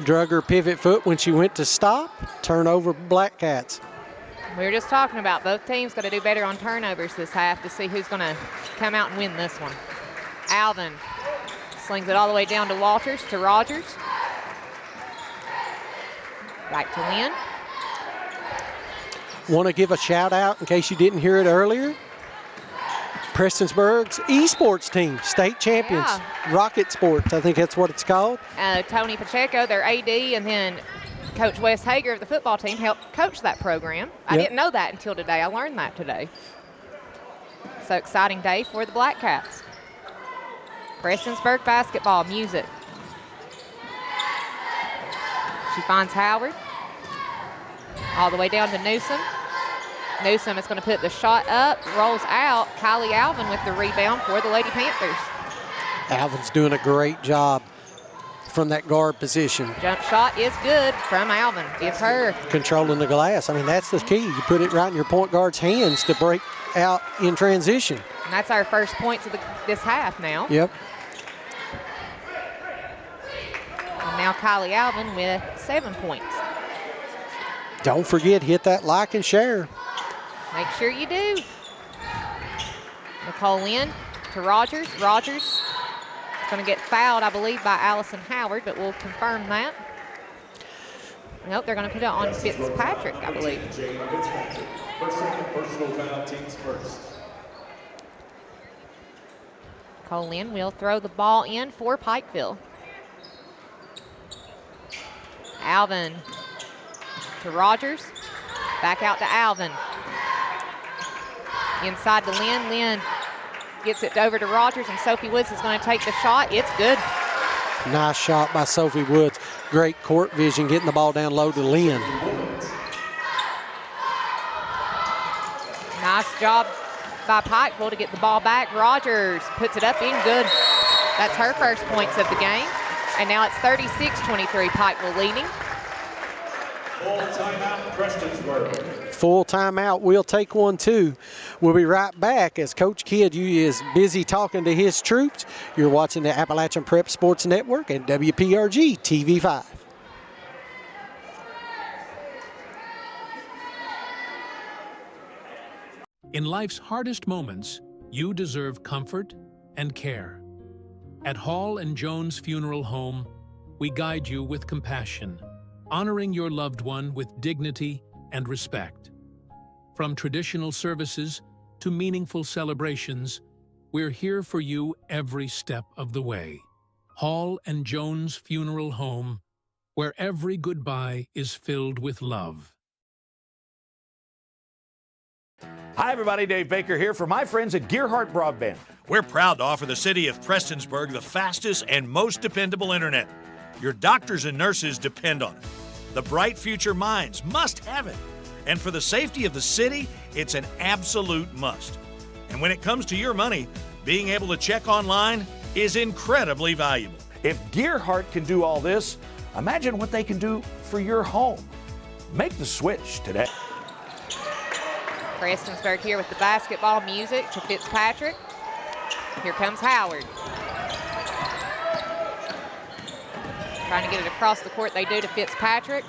Drug her pivot foot when she went to stop. Turnover Blackcats. We were just talking about both teams got to do better on turnovers this half to see who's going to come out and win this one. Alvin slings it all the way down to Walters, to Rogers. Back to Lynn. Want to give a shout out in case you didn't hear it earlier. Prestonsburg's esports team, state champions, Rocket Sports, I think that's what it's called. Tony Pacheco, their AD, and then Coach Wes Hager of the football team helped coach that program. I didn't know that until today. I learned that today. So exciting day for the Blackcats. Prestonsburg basketball, Music. She finds Howard. All the way down to Newsom. Newsom is going to put the shot up, rolls out. Kylie Alvin with the rebound for the Lady Panthers. Alvin's doing a great job from that guard position. Jump shot is good from Alvin. It's her. Controlling the glass. I mean, that's the key. You put it right in your point guard's hands to break out in transition. And that's our first points of this half now. Yep. And now Kylie Alvin with 7 points. Don't forget, hit that like and share. Make sure you do. Nicole Lynn to Rogers. Rogers is going to get fouled, I believe, by Allison Howard, but we'll confirm that. Nope, they're going to put it on Fitzpatrick, I believe. Nicole Lynn will throw the ball in for Pikeville. Alvin to Rogers. Back out to Alvin. Inside to Lynn. Lynn gets it over to Rogers, and Sophie Woods is going to take the shot. It's good. Nice shot by Sophie Woods. Great court vision, getting the ball down low to Lynn. Nice job by Pikeville to get the ball back. Rogers puts it up in good. That's her first points of the game. And now it's 36-23, Pikeville leading. Full timeout, Prestonsburg. Full timeout. We'll take one too. We'll be right back as Coach Kidd is busy talking to his troops. You're watching the Appalachian Prep Sports Network and WPRG TV5. In life's hardest moments, you deserve comfort and care. At Hall and Jones Funeral Home, we guide you with compassion, honoring your loved one with dignity and respect. From traditional services to meaningful celebrations, we're here for you every step of the way. Hall and Jones Funeral Home, where every goodbye is filled with love. Hi, everybody. Dave Baker here for my friends at Gearhart Broadband. We're proud to offer the city of Prestonsburg the fastest and most dependable internet. Your doctors and nurses depend on it. The bright future minds must have it. And for the safety of the city, it's an absolute must. And when it comes to your money, being able to check online is incredibly valuable. If Gearhart can do all this, imagine what they can do for your home. Make the switch today. Prestonsburg here with the basketball. Music to Fitzpatrick. Here comes Howard. Trying to get it across the court. They do to Fitzpatrick.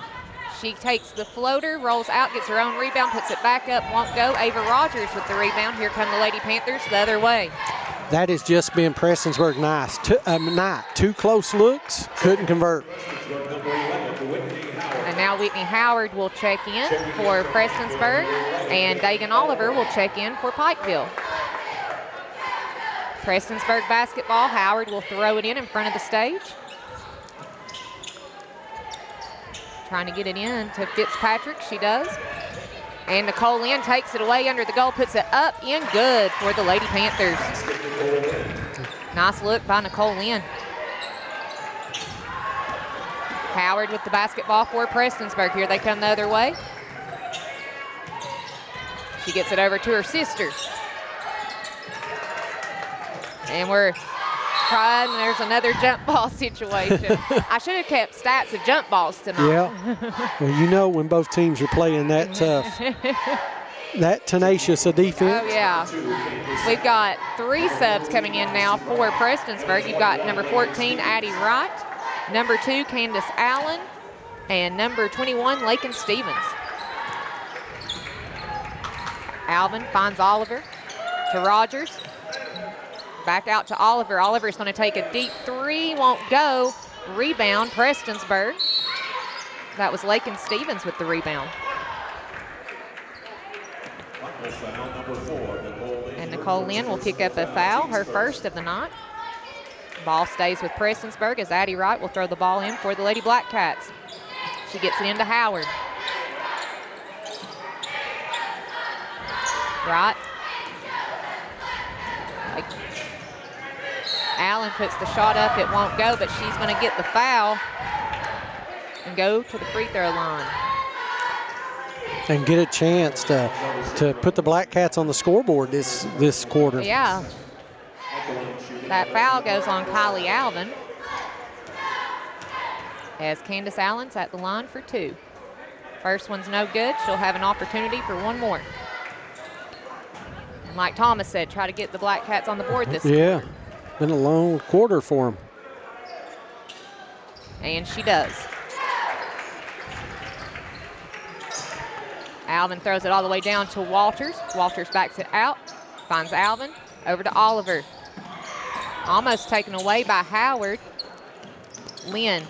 She takes the floater, rolls out, gets her own rebound, puts it back up, won't go. Ava Rogers with the rebound. Here come the Lady Panthers the other way. That has just been Prestonsburg nice. Two close looks, couldn't convert. And now Whitney Howard will check in for Prestonsburg, and Dagan Oliver will check in for Pikeville. Prestonsburg basketball. Howard will throw it in front of the stage. Trying to get it in to Fitzpatrick. She does. And Nicole Lynn takes it away under the goal, puts it up in good for the Lady Panthers. Nice look by Nicole Lynn. Howard with the basketball for Prestonsburg. Here they come the other way. She gets it over to her sister. And we're trying, there's another jump ball situation. I should have kept stats of jump balls tonight. Yeah. Well, you know when both teams are playing that tough, that tenacious a defense. Oh, yeah. We've got 3 subs coming in now for Prestonsburg. You've got number 14, Addie Wright, number 2, Candace Allen, and number 21, Lakin Stevens. Alvin finds Oliver to Rogers. Back out to Oliver. Oliver's going to take a deep 3, won't go. Rebound, Prestonsburg. That was Lakin Stevens with the rebound. And Nicole Lynn will pick up a foul, her first of the night. Ball stays with Prestonsburg as Addie Wright will throw the ball in for the Lady Blackcats. She gets it into Howard. Wright. Allen puts the shot up, it won't go, but she's going to get the foul and go to the free throw line. And get a chance to put the Blackcats on the scoreboard this quarter. Yeah. That foul goes on Kylie Alvin as Candace Allen's at the line for 2. First one's no good. She'll have an opportunity for one more. And like Thomas said, try to get the Blackcats on the board this Yeah. Been a long quarter for them. And she does. Alvin throws it all the way down to Walters. Walters backs it out, finds Alvin, over to Oliver. Almost taken away by Howard. Lynn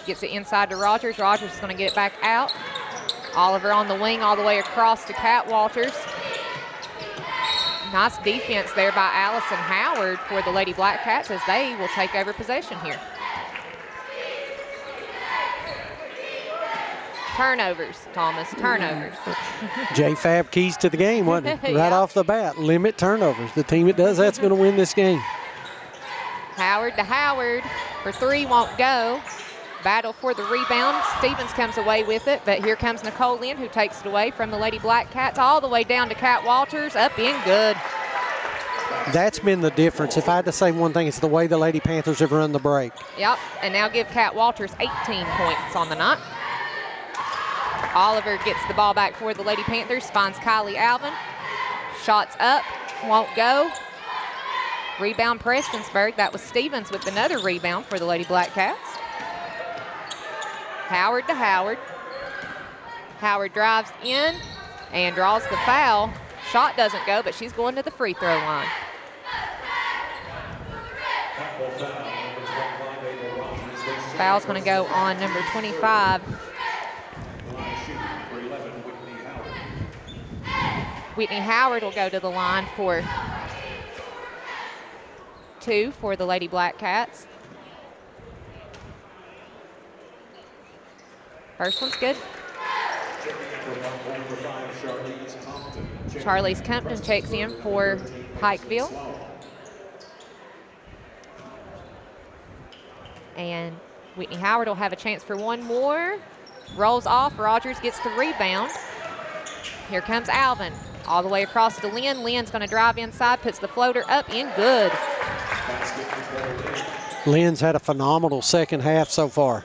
gets it inside to Rogers. Rogers is going to get it back out. Oliver on the wing all the way across to Kat Walters. Nice defense there by Allison Howard for the Lady Blackcats as they will take over possession here. Turnovers, Thomas, turnovers. J-Fab keys to the game, wasn't it? Right off the bat, limit turnovers. The team that does that's going to win this game. Howard to Howard. for three, won't go. Battle for the rebound. Stevens comes away with it, but here comes Nicole Lynn, who takes it away from the Lady Blackcats all the way down to Kat Walters, up in good. That's been the difference. If I had to say one thing, it's the way the Lady Panthers have run the break. Yep, and now give Kat Walters 18 points on the night. Oliver gets the ball back for the Lady Panthers, finds Kylie Alvin. Shots up, won't go. Rebound Prestonsburg. That was Stevens with another rebound for the Lady Blackcats. Howard to Howard. Howard drives in and draws the foul. Shot doesn't go, but she's going to the free throw line. Foul's going to go on number 25. Whitney Howard will go to the line for 2 for the Lady Blackcats. First one's good. Charlize Compton checks in for Pikeville. And Whitney Howard will have a chance for one more. Rolls off, Rogers gets the rebound. Here comes Alvin, all the way across to Lynn. Lynn's gonna drive inside, puts the floater up in good. Lynn's had a phenomenal second half so far.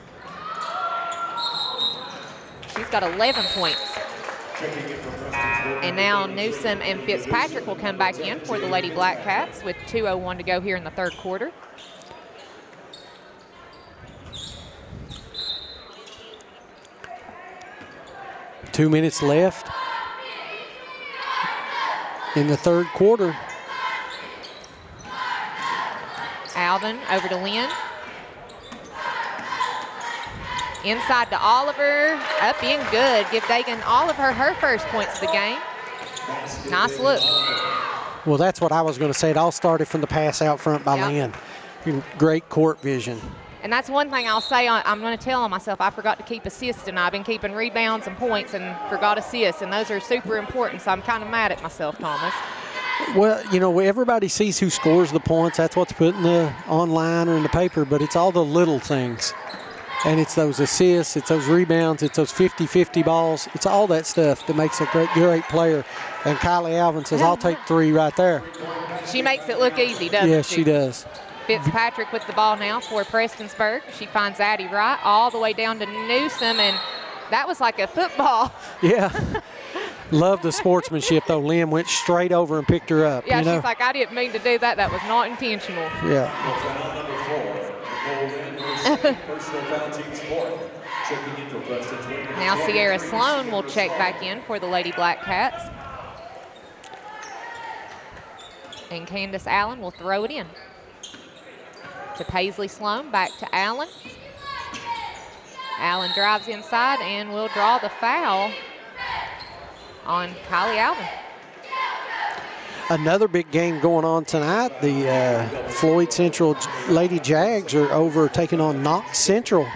She's got 11 points. And now Newsom and Fitzpatrick will come back in for the Lady Blackcats with 2:01 to go here in the third quarter. Two minutes left in the third quarter. Alvin over to Lynn. Inside to Oliver, up in good. Give Dagan Oliver her first points of the game. Nice look. Well, that's what I was going to say. It all started from the pass out front by Lynn. Great court vision. And that's one thing I'll say, I'm going to tell on myself, I forgot to keep assists, and I've been keeping rebounds and points and forgot assists, and those are super important, so I'm kind of mad at myself, Thomas. Well, you know, everybody sees who scores the points. That's what's put in the online or in the paper, but it's all the little things. And it's those assists, it's those rebounds, it's those 50-50 balls. It's all that stuff that makes a great player. And Kylie Alvin says, I'll take 3 right there. She makes it look easy, doesn't she? Yes, she does. Fitzpatrick with the ball now for Prestonsburg. She finds Addie Wright all the way down to Newsom, and that was like a football. Yeah. Love the sportsmanship, though. Lynn went straight over and picked her up. Yeah, she's like, I didn't mean to do that. That was not intentional. Yeah. Now Sierra Sloan will check back in for the Lady Blackcats. And Candace Allen will throw it in. To Paisley Sloan, back to Allen. Allen drives inside and will draw the foul on Kylie Alvin. Another big game going on tonight. The Floyd Central Lady Jags are over taking on Knox Central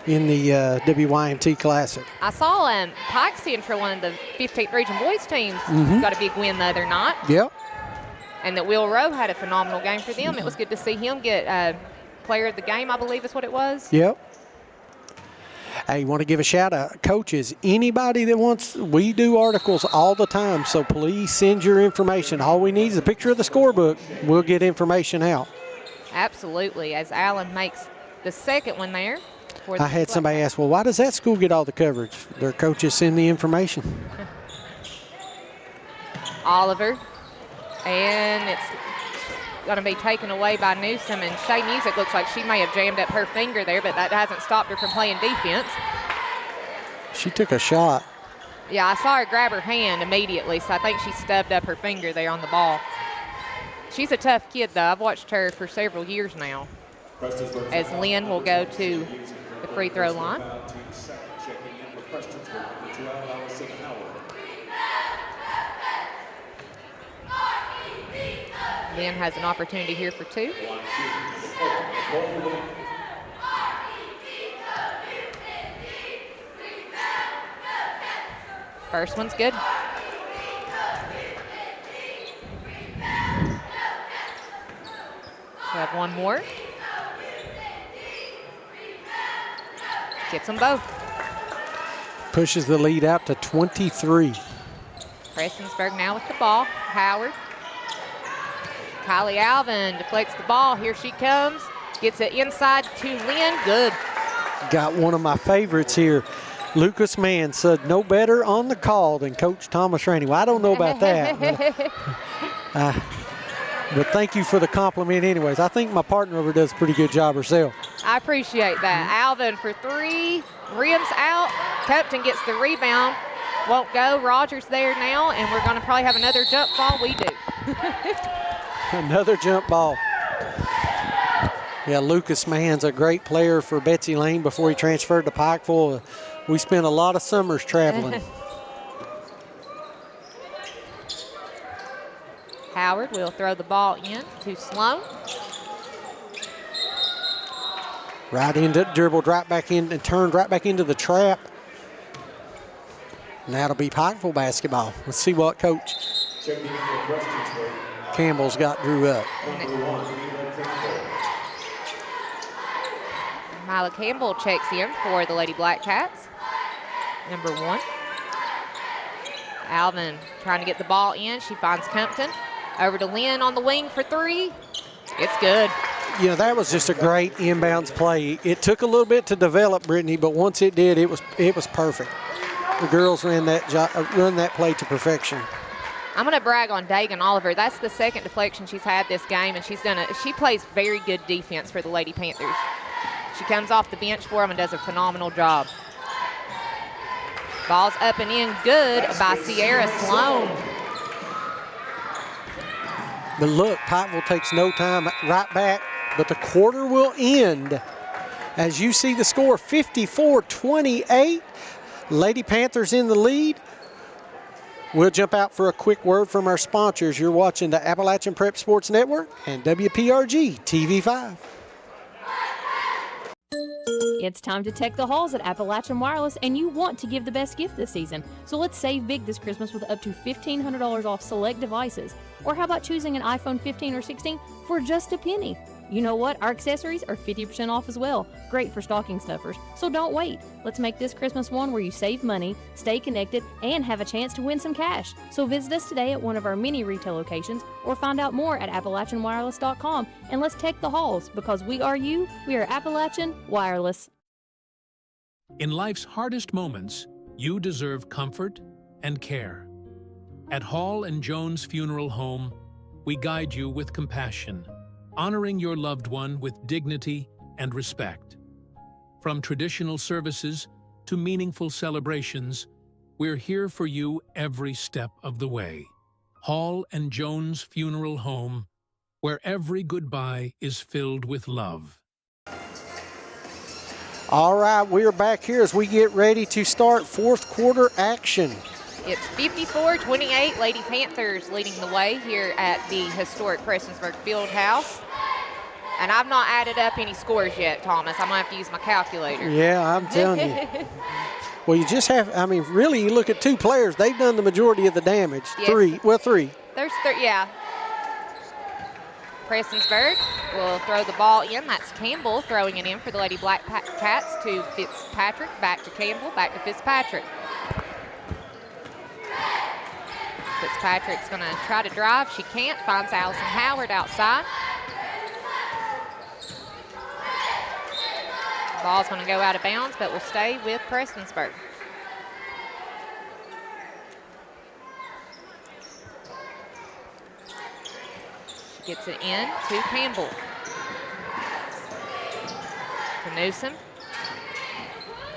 in the WYMT Classic. I saw Pike Central, one of the 15th Region boys teams, got a big win the other night. Yep. And that Will Rowe had a phenomenal game for them. It was good to see him get player of the game, I believe is what it was. Yep. Hey, want to give a shout out, coaches, anybody that wants, we do articles all the time, so please send your information. All we need is a picture of the scorebook. We'll get information out. Absolutely, as Allen makes the second one there. I had somebody ask, well, why does that school get all the coverage? Their coaches send the information. Oliver, and it's going to be taken away by Newsom, and Shay Music looks like she may have jammed up her finger there, but that hasn't stopped her from playing defense. She took a shot. Yeah, I saw her grab her hand immediately, so I think she stubbed up her finger there on the ball. She's a tough kid, though. I've watched her for several years now. As Lynn will go to the free throw line. Lynn has an opportunity here for 2. First one's good. We'll have one more. Gets them both. Pushes the lead out to 23. Prestonsburg now with the ball. Howard. Kylie Alvin deflects the ball. Here she comes. Gets it inside to Lynn. Good. Got one of my favorites here. Lucas Mann said no better on the call than Coach Thomas Rainey. Well, I don't know about that. But thank you for the compliment anyways. I think my partner over does a pretty good job herself. I appreciate that. Alvin for three. Rims out. Cupton gets the rebound. Won't go. Rogers there now, and we're going to probably have another jump ball. We do. Another jump ball. Yeah, Lucas Mann's a great player for Betsy Lane before he transferred to Pikeville. We spent a lot of summers traveling. Howard will throw the ball in to Sloan. Right into dribbled right back in and turned right back into the trap. And that'll be Pikeville basketball. Let's see what Coach Campbell's got drew up. Mila Campbell checks in for the Lady Blackcats. Number 1. Alvin trying to get the ball in. She finds Compton. Over to Lynn on the wing for 3. It's good. You know, that was just a great inbounds play. It took a little bit to develop, Brittany, but once it did, it was perfect. The girls run that play to perfection. I'm going to brag on Dagan Oliver. That's the second deflection she's had this game, and she plays very good defense for the Lady Panthers. She comes off the bench for them and does a phenomenal job. Ball's up and in good by Sierra Sloan. But look, Pikeville takes no time, right back, but the quarter will end. As you see the score, 54-28. Lady Panthers in the lead. We'll jump out for a quick word from our sponsors. You're watching the Appalachian Prep Sports Network and WPRG TV5. It's time to tech the halls at Appalachian Wireless, and you want to give the best gift this season. So let's save big this Christmas with up to $1,500 off select devices. Or how about choosing an iPhone 15 or 16 for just a penny? You know what? Our accessories are 50% off as well. Great for stocking stuffers. So don't wait. Let's make this Christmas one where you save money, stay connected, and have a chance to win some cash. So visit us today at one of our many retail locations or find out more at AppalachianWireless.com, and let's tech the halls, because we are you, we are Appalachian Wireless. In life's hardest moments, you deserve comfort and care. At Hall and Jones Funeral Home, we guide you with compassion, honoring your loved one with dignity and respect. From traditional services to meaningful celebrations, we're here for you every step of the way. Hall and Jones Funeral Home, where every goodbye is filled with love. All right, we're back here as we get ready to start fourth quarter action. It's 54-28, Lady Panthers leading the way here at the historic Prestonsburg Fieldhouse. And I've not added up any scores yet, Thomas. I'm going to have to use my calculator. Yeah, I'm telling you. Well, you just have, I mean, really, you look at 2 players. They've done the majority of the damage. Yes. 3. There's 3, yeah. Prestonsburg will throw the ball in. That's Campbell throwing it in for the Lady Blackcats to Fitzpatrick. Back to Campbell, back to Fitzpatrick. Fitzpatrick's going to try to drive. She can't. Finds Allison Howard outside. Ball's going to go out of bounds, but will stay with Prestonsburg. She gets it in to Campbell. To Newsom.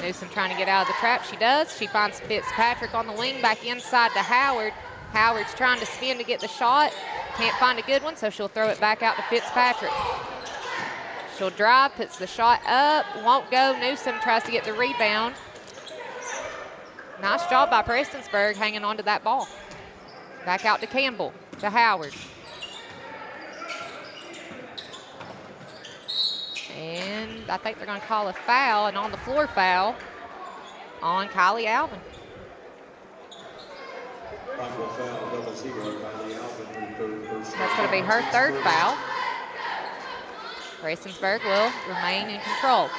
Newsom trying to get out of the trap. She does. She finds Fitzpatrick on the wing, back inside to Howard. Howard's trying to spin to get the shot. Can't find a good one, so she'll throw it back out to Fitzpatrick. She'll drive, puts the shot up, won't go. Newsom tries to get the rebound. Nice job by Prestonsburg hanging on to that ball. Back out to Campbell, to Howard. And I think they're going to call a foul, an on-the-floor foul on Kylie Alvin. That's going to be her 3rd foul. Prestonsburg will remain in control.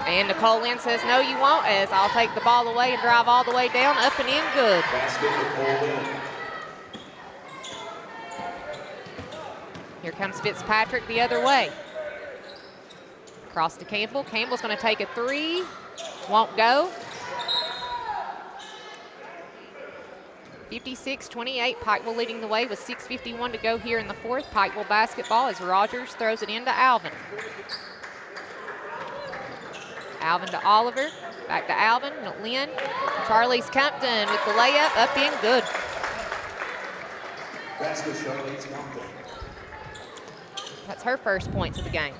And Nicole Lynn says, no, you won't, as I'll take the ball away and drive all the way down, up and in, good. Here comes Fitzpatrick the other way. Across to Campbell. Campbell's going to take a three. Won't go. 56-28. Pikeville leading the way with 6:51 to go here in the fourth. Pikeville basketball as Rogers throws it into Alvin. Alvin to Oliver. Back to Alvin. Lynn. Charlize Compton with the layup. Up in, good. That's her first points of the game.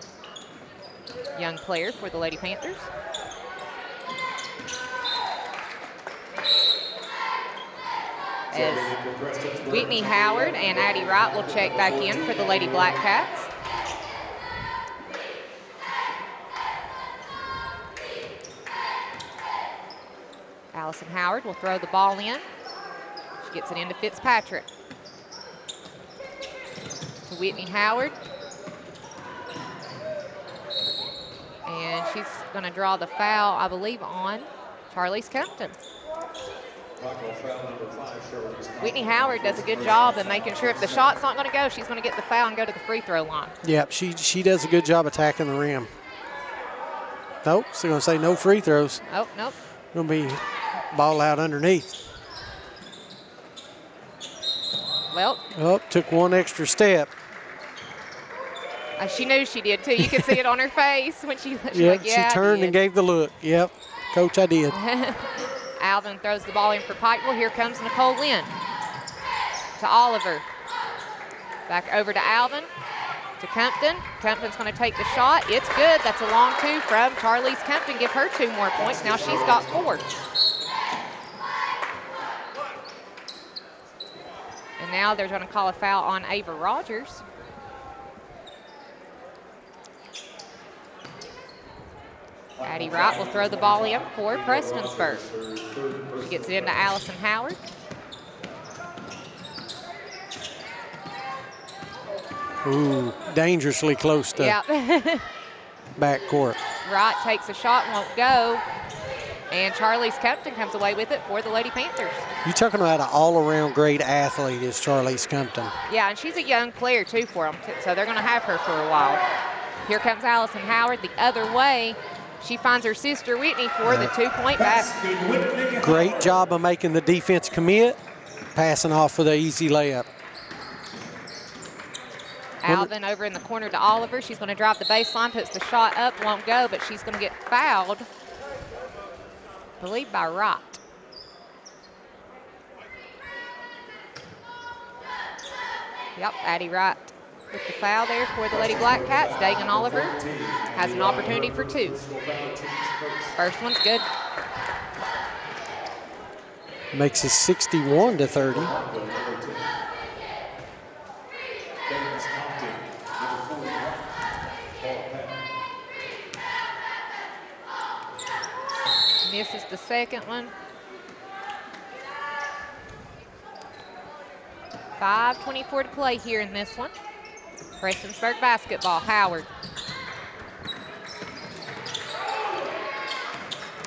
Young player for the Lady Panthers. As Whitney Howard and Addie Wright will check back in for the Lady Blackcats. Allison Howard will throw the ball in. She gets it into Fitzpatrick. To Whitney Howard. And she's going to draw the foul, I believe, on Charlize Compton. Whitney Howard does a good job of making sure if the shot's not going to go, she's going to get the foul and go to the free throw line. Yep, she does a good job attacking the rim. Nope, so going to say no free throws. Oh, nope. Going to be ball out underneath. Well. Oh, took one extra step. She knew she did, too. You could see it on her face when she Yep, like, yeah, she turned and gave the look. Yep, Coach, I did. Alvin throws the ball in for Pikeville. Here comes Nicole Lynn. To Oliver. Back over to Alvin. To Compton. Compton's going to take the shot. It's good. That's a long two from Charlize Compton. Give her 2 more points. Now she's got 4. And now they're going to call a foul on Ava Rogers. Addie Wright will throw the ball in for Prestonsburg. She gets it into Allison Howard. Ooh, dangerously close to backcourt. Wright takes a shot, won't go. And Charlize Compton comes away with it for the Lady Panthers. You're talking about an all-around great athlete is Charlize Compton. Yeah, and she's a young player, too, for them, so they're going to have her for a while. Here comes Allison Howard the other way. She finds her sister Whitney for the 2-point basket. Great job of making the defense commit, passing off for the easy layup. Alvin over in the corner to Oliver. She's going to drive the baseline, puts the shot up, won't go, but she's going to get fouled, I believe, by Wright. Yep, Addie Wright with the foul there for the Lady Blackcats. Dagan Oliver has an opportunity for 2. First one's good. Makes it 61-30. Misses the second one. 5:24 to play here in this one. Prestonsburg basketball. Howard.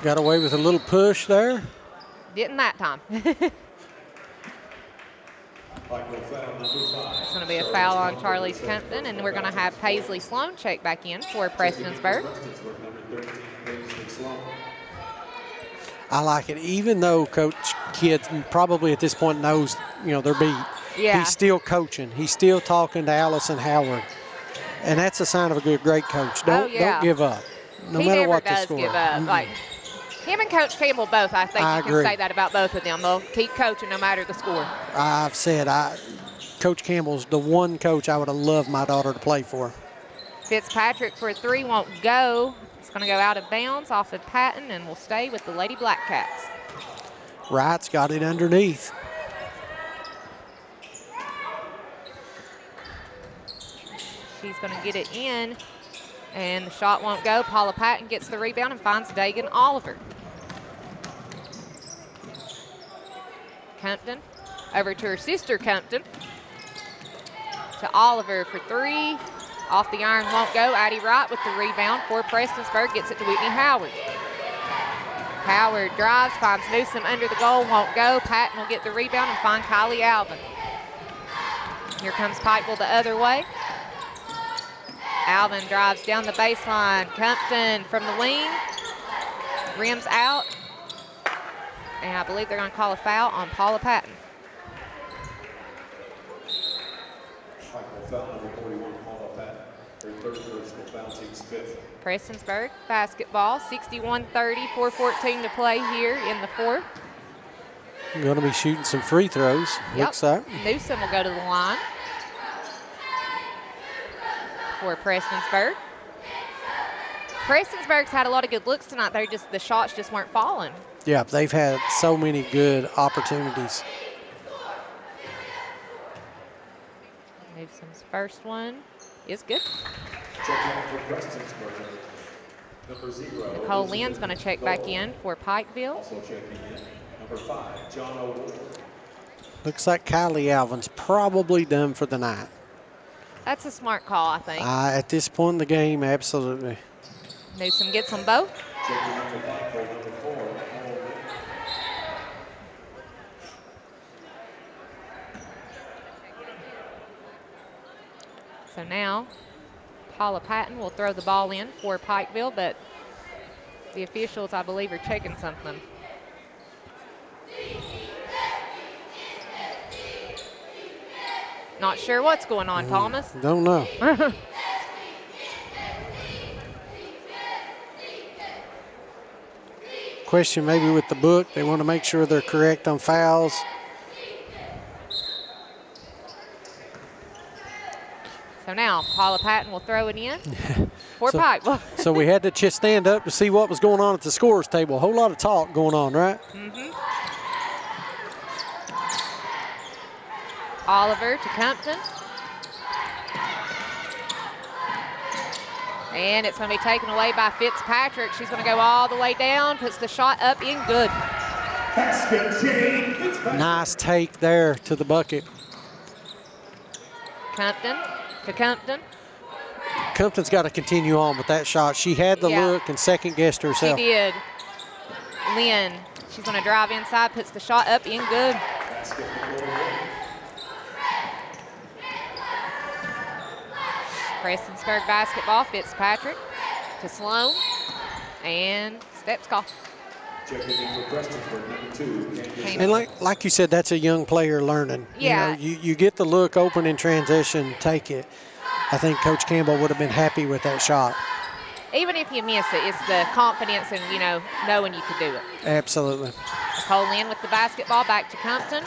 Got away with a little push there. Didn't that time. It's going to be a foul on Charlize Compton, and we're going to have Paisley Sloan check back in for Prestonsburg. I like it, even though Coach Kidd probably at this point knows, they're beat. Yeah. He's still coaching. He's still talking to Allison Howard. And that's a sign of a great coach. Don't give up, no matter what the score. He never does give up. Like, him and Coach Campbell both, I think you can say that about both of them. They'll keep coaching no matter the score. I've said Coach Campbell's the one coach I would have loved my daughter to play for. Fitzpatrick for a 3 won't go. It's going to go out of bounds off of Patton and will stay with the Lady Blackcats. Wright's got it underneath. She's going to get it in, and the shot won't go. Paula Patton gets the rebound and finds Dagan Oliver. Compton over to her sister Compton. To Oliver for 3. Off the iron won't go. Addie Wright with the rebound for Prestonsburg. Gets it to Whitney Howard. Howard drives, finds Newsom under the goal, won't go. Patton will get the rebound and find Kylie Alvin. Here comes Pikeville the other way. Alvin drives down the baseline. Compton from the wing. Rims out. And I believe they're going to call a foul on Paula Patton. Foul number 41, Paula Patton. Her third personal foul, team's fifth. Prestonsburg basketball, 61-30, 4:14 to play here in the fourth. Going to be shooting some free throws, looks like. Newsom will go to the line for Prestonsburg. Prestonsburg's had a lot of good looks tonight. The shots just weren't falling. Yeah, they've had so many good opportunities. Newsom's first one is good. Number 0. Nicole Lynn's going to check back in for Pikeville. Also checking in, number 5, John O'Ward. Looks like Kylie Alvin's probably done for the night. That's a smart call, I think. At this point in the game, absolutely. Newsom gets them both. Checking in for Pikeville, number 4, O'Ward. So now, Paula Patton will throw the ball in for Pikeville, but the officials, I believe, are checking something. Not sure what's going on, Thomas. Don't know. Question maybe with the book. They want to make sure they're correct on fouls. So now, Paula Patton will throw it in for Pikeville. So we had to just stand up to see what was going on at the scorer's table. A whole lot of talk going on, right? Mm-hmm. Oliver to Compton. And it's going to be taken away by Fitzpatrick. She's going to go all the way down, puts the shot up in good. Nice take there to the bucket. Compton to Compton. Compton's got to continue on with that shot. She had the look and second-guessed herself. She did. Lynn, she's going to drive inside, puts the shot up in good. Prestonsburg basketball, Fitzpatrick to Sloan, and steps call. Checking in for Prestonsburg, number 2. And like you said, that's a young player learning. Yeah. You know, you get the look open in transition, take it. I think Coach Campbell would have been happy with that shot. Even if you miss it, it's the confidence and, you know, knowing you can do it. Absolutely. Nicole Lynn with the basketball back to Compton.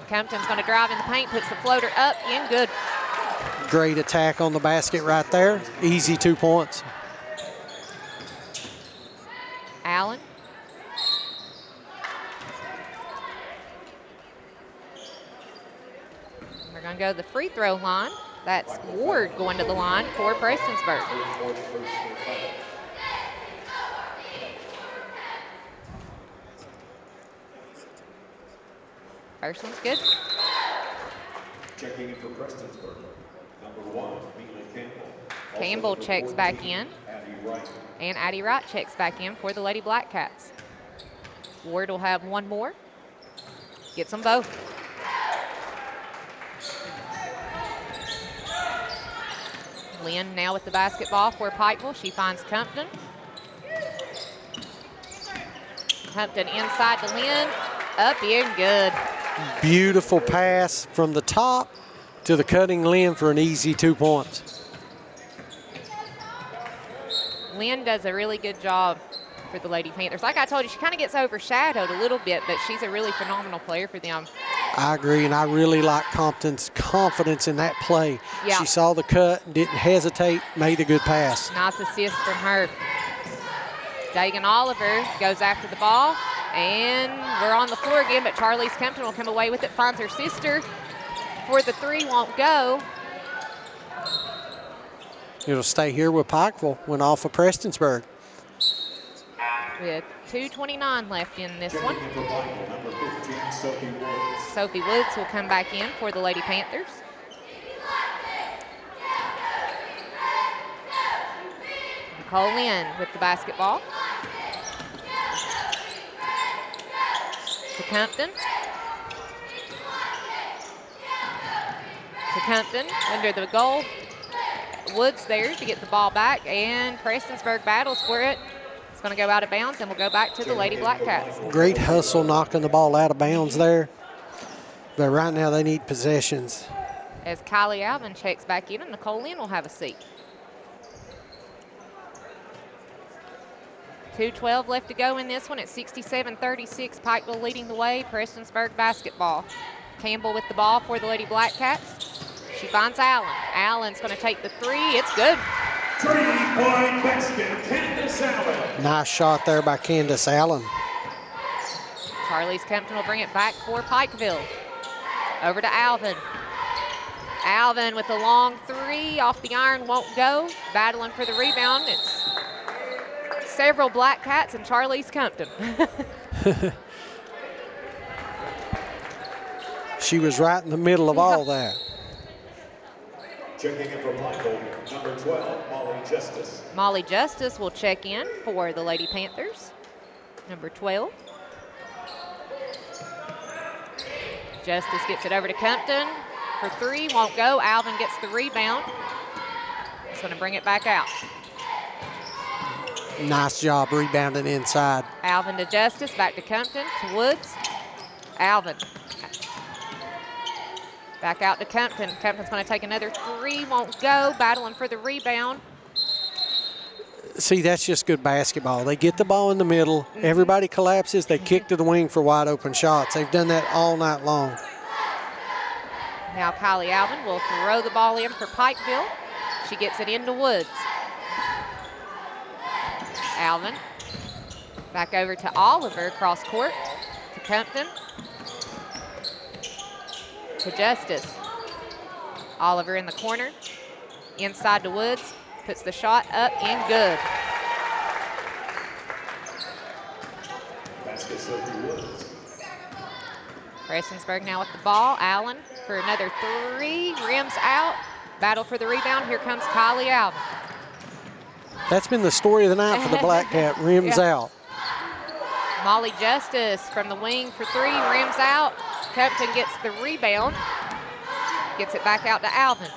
Compton's going to drive in the paint, puts the floater up, in good. Great attack on the basket right there. Easy 2 points. Allen. We're going to go to the free throw line. That's Ward going to the line for Prestonsburg. First one's good. Checking in for Prestonsburg, number 1, Mina Campbell. Campbell checks back in. And Addie Wright checks back in for the Lady Blackcats. Ward will have one more. Gets them both. Lynn now with the basketball for Pikeville. She finds Compton. Compton inside to Lynn. Up in good. Beautiful pass from the top to the cutting Lynn for an easy 2 points. Lynn does a really good job for the Lady Panthers. Like I told you, she kind of gets overshadowed a little bit, but she's a really phenomenal player for them. I agree, and I really like Compton's confidence in that play. Yeah. She saw the cut, didn't hesitate, made a good pass. Nice assist from her. Dagan Oliver goes after the ball, and we're on the floor again, but Charlize Compton will come away with it, finds her sister for the three, won't go. It'll stay here with Pikeville, went off of Prestonsburg. With 2:29 left in this one. Number 15, Sophie Woods. Sophie Woods will come back in for the Lady Panthers. Nicole Lynn with the basketball. To Compton. To Compton, under the goal. Woods there to get the ball back, and Prestonsburg battles for it. It's going to go out of bounds, and we'll go back to the Lady Blackcats. Great hustle knocking the ball out of bounds there. But right now they need possessions. As Kylie Alvin checks back in, and Nicole Lynn will have a seat. 2:12 left to go in this one at 67-36. Pikeville leading the way. Prestonsburg basketball. Campbell with the ball for the Lady Blackcats. She finds Allen. Allen's going to take the three. It's good. 3-point basket, Candace Allen. Nice shot there by Candace Allen. Charlize Compton will bring it back for Pikeville. Over to Alvin. Alvin with a long three off the iron, won't go. Battling for the rebound. It's several Blackcats and Charlize Compton. She was right in the middle of all that. Checking in for Michael, number 12, Molly Justice. Molly Justice will check in for the Lady Panthers, number 12. Justice gets it over to Compton for three, won't go. Alvin gets the rebound. He's going to bring it back out. Nice job rebounding inside. Alvin to Justice, back to Compton, to Woods. Alvin. Back out to Compton. Compton's going to take another three, won't go. Battling for the rebound. See, that's just good basketball. They get the ball in the middle. Everybody collapses. They kick to the wing for wide open shots. They've done that all night long. Now Kylie Alvin will throw the ball in for Pikeville. She gets it into Woods. Alvin. Back over to Oliver across court. To Compton. To Justice. Oliver in the corner. Inside to Woods. Puts the shot up and good. Basket Sophie Woods. Prestonsburg now with the ball. Allen for another three. Rims out. Battle for the rebound. Here comes Kylie Alvin. That's been the story of the night for the Blackcat. Rims out. Molly Justice from the wing for three. Rims out. Compton gets the rebound. Gets it back out to Alvin.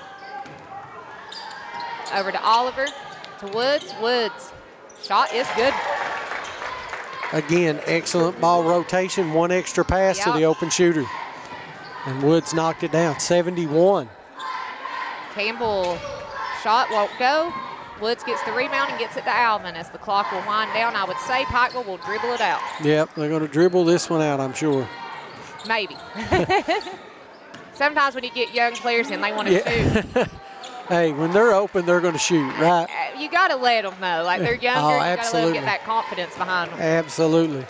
Over to Oliver. To Woods. Woods. Shot is good. Again, excellent ball rotation. One extra pass to the open shooter. And Woods knocked it down. 71. Campbell shot won't go. Woods gets the rebound and gets it to Alvin. As the clock will wind down, I would say Pikeville will dribble it out. Yep, they're going to dribble this one out, I'm sure. Maybe. Sometimes when you get young players in, they want to shoot. Hey, when they're open, they're going to shoot, right? You got to let them know. Like, they're younger, you got to let them get that confidence behind them. Absolutely.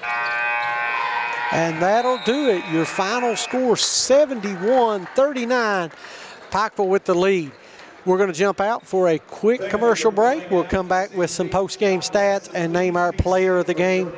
And that'll do it. Your final score, 71-39. Pikeville with the lead. We're going to jump out for a quick commercial break. We'll come back with some post-game stats and name our player of the game.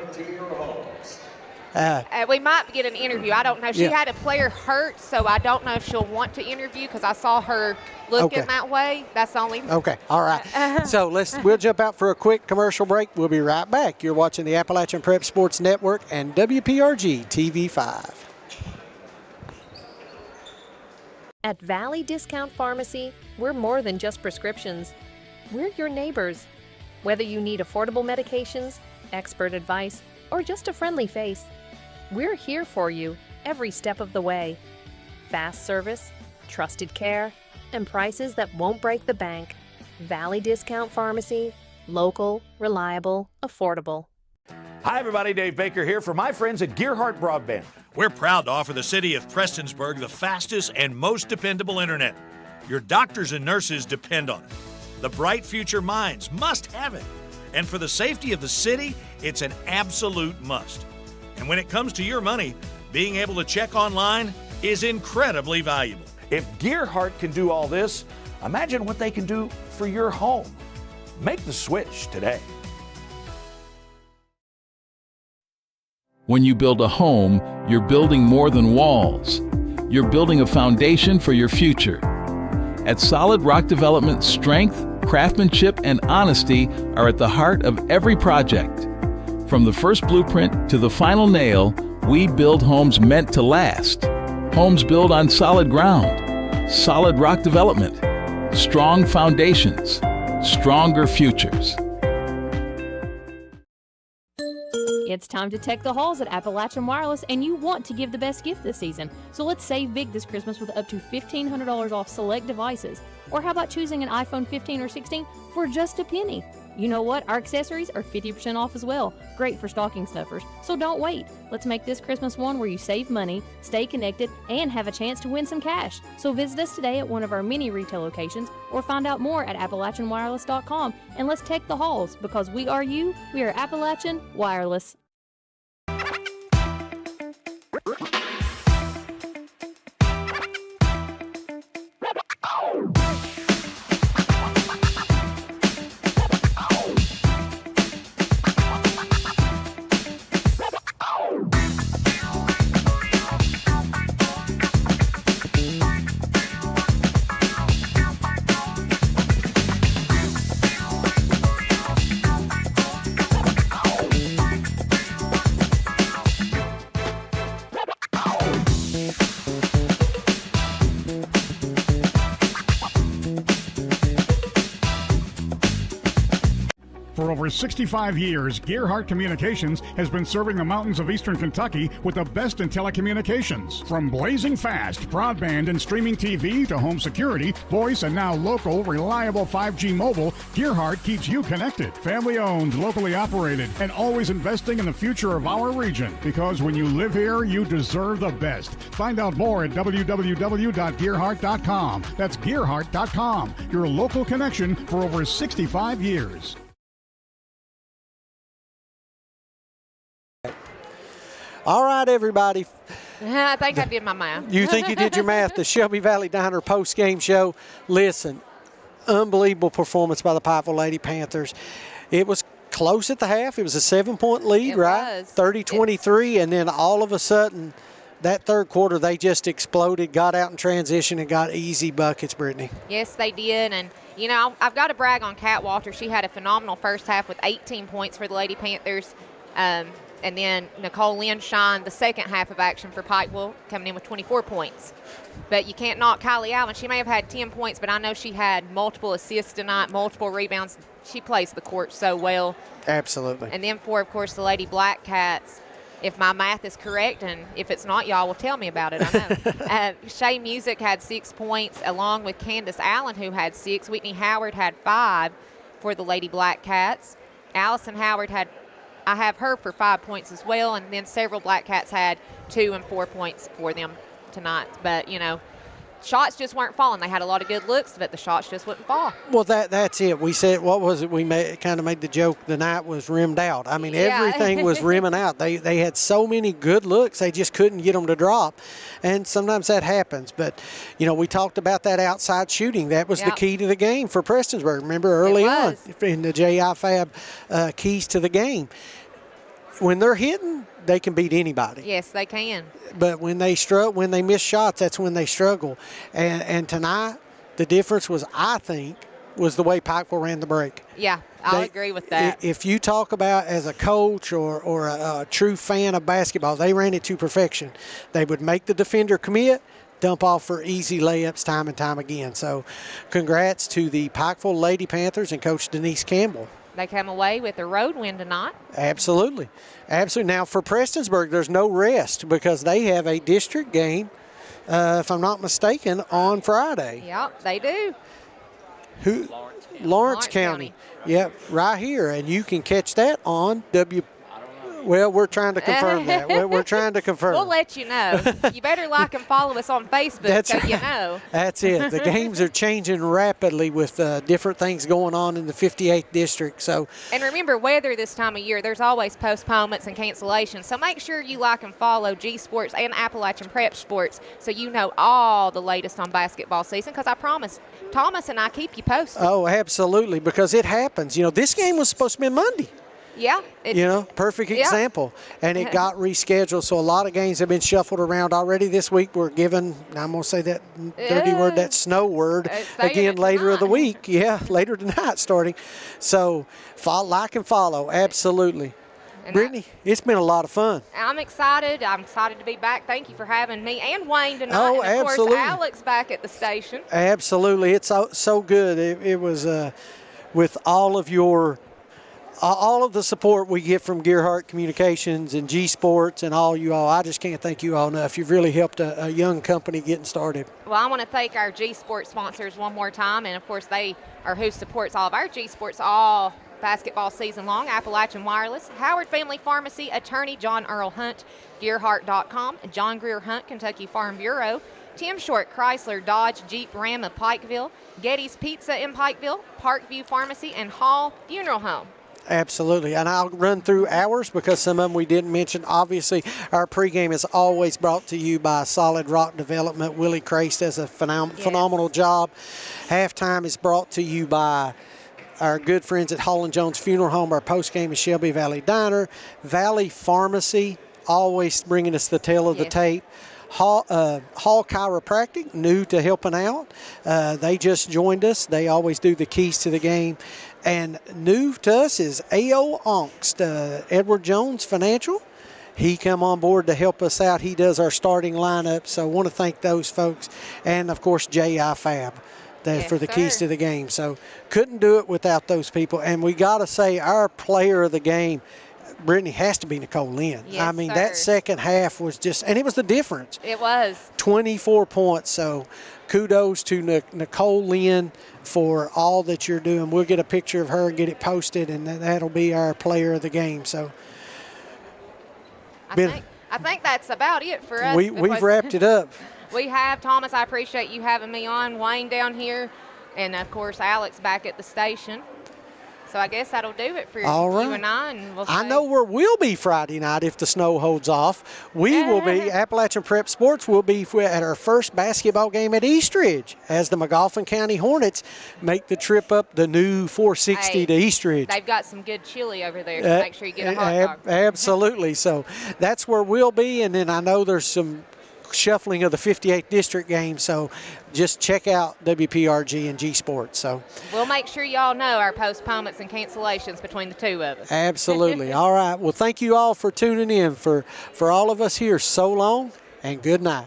We might get an interview. I don't know. She had a player hurt, so I don't know if she'll want to interview because I saw her looking that way. That's the only. Okay, all right. So we'll jump out for a quick commercial break. We'll be right back. You're watching the Appalachian Prep Sports Network and WPRG TV5. At Valley Discount Pharmacy, we're more than just prescriptions. We're your neighbors. Whether you need affordable medications, expert advice, or just a friendly face, we're here for you every step of the way. Fast service, trusted care, and prices that won't break the bank. Valley Discount Pharmacy, local, reliable, affordable. Hi, everybody. Dave Baker here for my friends at Gearhart Broadband. We're proud to offer the city of Prestonsburg the fastest and most dependable internet. Your doctors and nurses depend on it. The bright future minds must have it. And for the safety of the city, it's an absolute must. And when it comes to your money, being able to check online is incredibly valuable. If Gearhart can do all this, imagine what they can do for your home. Make the switch today. When you build a home, you're building more than walls. You're building a foundation for your future. At Solid Rock Development, strength, craftsmanship, and honesty are at the heart of every project. From the first blueprint to the final nail, we build homes meant to last. Homes built on solid ground, solid rock development, strong foundations, stronger futures. It's time to tech the halls at Appalachian Wireless, and you want to give the best gift this season. So let's save big this Christmas with up to $1,500 off select devices. Or how about choosing an iPhone 15 or 16 for just a penny? You know what? Our accessories are 50% off as well. Great for stocking stuffers. So don't wait. Let's make this Christmas one where you save money, stay connected, and have a chance to win some cash. So visit us today at one of our many retail locations or find out more at AppalachianWireless.com. And let's tech the halls, because we are you. We are Appalachian Wireless. For over 65 years, Gearhart Communications has been serving the mountains of eastern Kentucky with the best in telecommunications. From blazing fast broadband and streaming TV to home security, voice, and now local, reliable 5G mobile, Gearhart keeps you connected. Family owned, locally operated, and always investing in the future of our region. Because when you live here, you deserve the best. Find out more at www.gearhart.com. That's gearhart.com, your local connection for over 65 years. All right, everybody. I think I did my math. You think you did your math. The Shelby Valley Diner post-game show. Listen, unbelievable performance by the Pikeville Lady Panthers. It was close at the half. It was a 7-point lead, right? 30-23, and then all of a sudden, that third quarter, they just exploded, got out in transition, and got easy buckets, Brittany. Yes, they did. And, you know, I've got to brag on Kat Walter. She had a phenomenal first half with 18 points for the Lady Panthers. And then Nicole Lynn shined the second half of action for Pikeville, coming in with 24 points. But you can't knock Kylie Allen. She may have had 10 points, but I know she had multiple assists tonight, multiple rebounds. She plays the court so well. Absolutely. And then for, of course, the Lady Blackcats, if my math is correct, and if it's not, y'all will tell me about it, I know. Shay Music had 6 points, along with Candace Allen, who had 6. Whitney Howard had 5 for the Lady Blackcats. Allison Howard had, I have her for 5 points as well, and then several Blackcats had 2 and 4 points for them tonight. But, you know, shots just weren't falling. They had a lot of good looks, but the shots just wouldn't fall. Well, that's it. We said, what was it? We kind of made the joke, the night was rimmed out. I mean, everything was rimming out. They had so many good looks, they just couldn't get them to drop. And sometimes that happens. But, you know, we talked about that outside shooting. That was the key to the game for Prestonsburg. Remember early on in the J.I. Fab keys to the game. When they're hitting, they can beat anybody. Yes, they can. But when they miss shots, that's when they struggle. And tonight, the difference was, I think, was the way Pikeville ran the break. Yeah, I'll agree with that. If you talk about as a coach or a true fan of basketball, they ran it to perfection. They would make the defender commit, dump off for easy layups time and time again. So congrats to the Pikeville Lady Panthers and Coach Denise Campbell. They come away with a road win tonight. Absolutely. Absolutely. Now, for Prestonsburg, there's no rest because they have a district game, if I'm not mistaken, on Friday. Yep, they do. Lawrence County. Yep, right here. And you can catch that on Well, we're trying to confirm that. We're trying to confirm. We'll let you know. You better like and follow us on Facebook so you know. That's it. The games are changing rapidly with different things going on in the 58th district. And remember, weather this time of year, there's always postponements and cancellations. So make sure you like and follow G Sports and Appalachian Prep Sports so you know all the latest on basketball season, because I promise Thomas and I keep you posted. Oh, absolutely, because it happens. You know, this game was supposed to be Monday. Yeah. Perfect example. And it got rescheduled, so a lot of games have been shuffled around already this week. We're given, I'm going to say that dirty word, that snow word, again later of the week. Yeah, later tonight starting. So like and follow, absolutely. And Brittany, it's been a lot of fun. I'm excited. I'm excited to be back. Thank you for having me and Wayne tonight. Oh, and of absolutely. course, Alex back at the station. Absolutely. It's so good. It was with all of the support we get from Gearhart Communications and G Sports and all you all. I just can't thank you all enough. You've really helped a young company getting started. Well, I want to thank our G Sports sponsors one more time. And, of course, they are who supports all of our G Sports all basketball season long. Appalachian Wireless, Howard Family Pharmacy, Attorney John Earl Hunt, Gearhart.com, John Greer Hunt, Kentucky Farm Bureau, Tim Short, Chrysler, Dodge, Jeep, Ram of Pikeville, Getty's Pizza in Pikeville, Parkview Pharmacy, and Hall Funeral Home. Absolutely, and I'll run through ours because some of them we didn't mention. Obviously, our pregame is always brought to you by Solid Rock Development. Willie Crace does a phenomenal job. Halftime is brought to you by our good friends at Hall & Jones Funeral Home. Our postgame is Shelby Valley Diner. Valley Pharmacy, always bringing us the tail of the tape. Hall Chiropractic, new to helping out. They just joined us. They always do the keys to the game. And new to us is A.O. Ongst, Edward Jones Financial. He come on board to help us out. He does our starting lineup. So I want to thank those folks. And, of course, J.I. Fab. For the keys to the game. So couldn't do it without those people. And we got to say our player of the game, Brittany, has to be Nicole Lynn. Yes, I mean, that second half was just, and it was the difference. It was. 24 points. So kudos to Nicole Lynn for all that you're doing. We'll get a picture of her and get it posted, and that'll be our player of the game. So I think that's about it for us. We've wrapped it up. We have. Thomas, I appreciate you having me on. Wayne down here, and, of course, Alex back at the station. So I guess that'll do it for you and I. And I know where we'll be Friday night if the snow holds off. We will be, Appalachian Prep Sports will be at our first basketball game at Eastridge as the McGoffin County Hornets make the trip up the new 460 to Eastridge. They've got some good chili over there, so make sure you get a hot dog. Absolutely. So that's where we'll be, and then I know there's some shuffling of the 58th district game, so just check out WPRG and G Sports. So we'll make sure y'all know our postponements and cancellations between the two of us. Absolutely. All right. Well, thank you all for tuning in. For all of us here, so long and good night.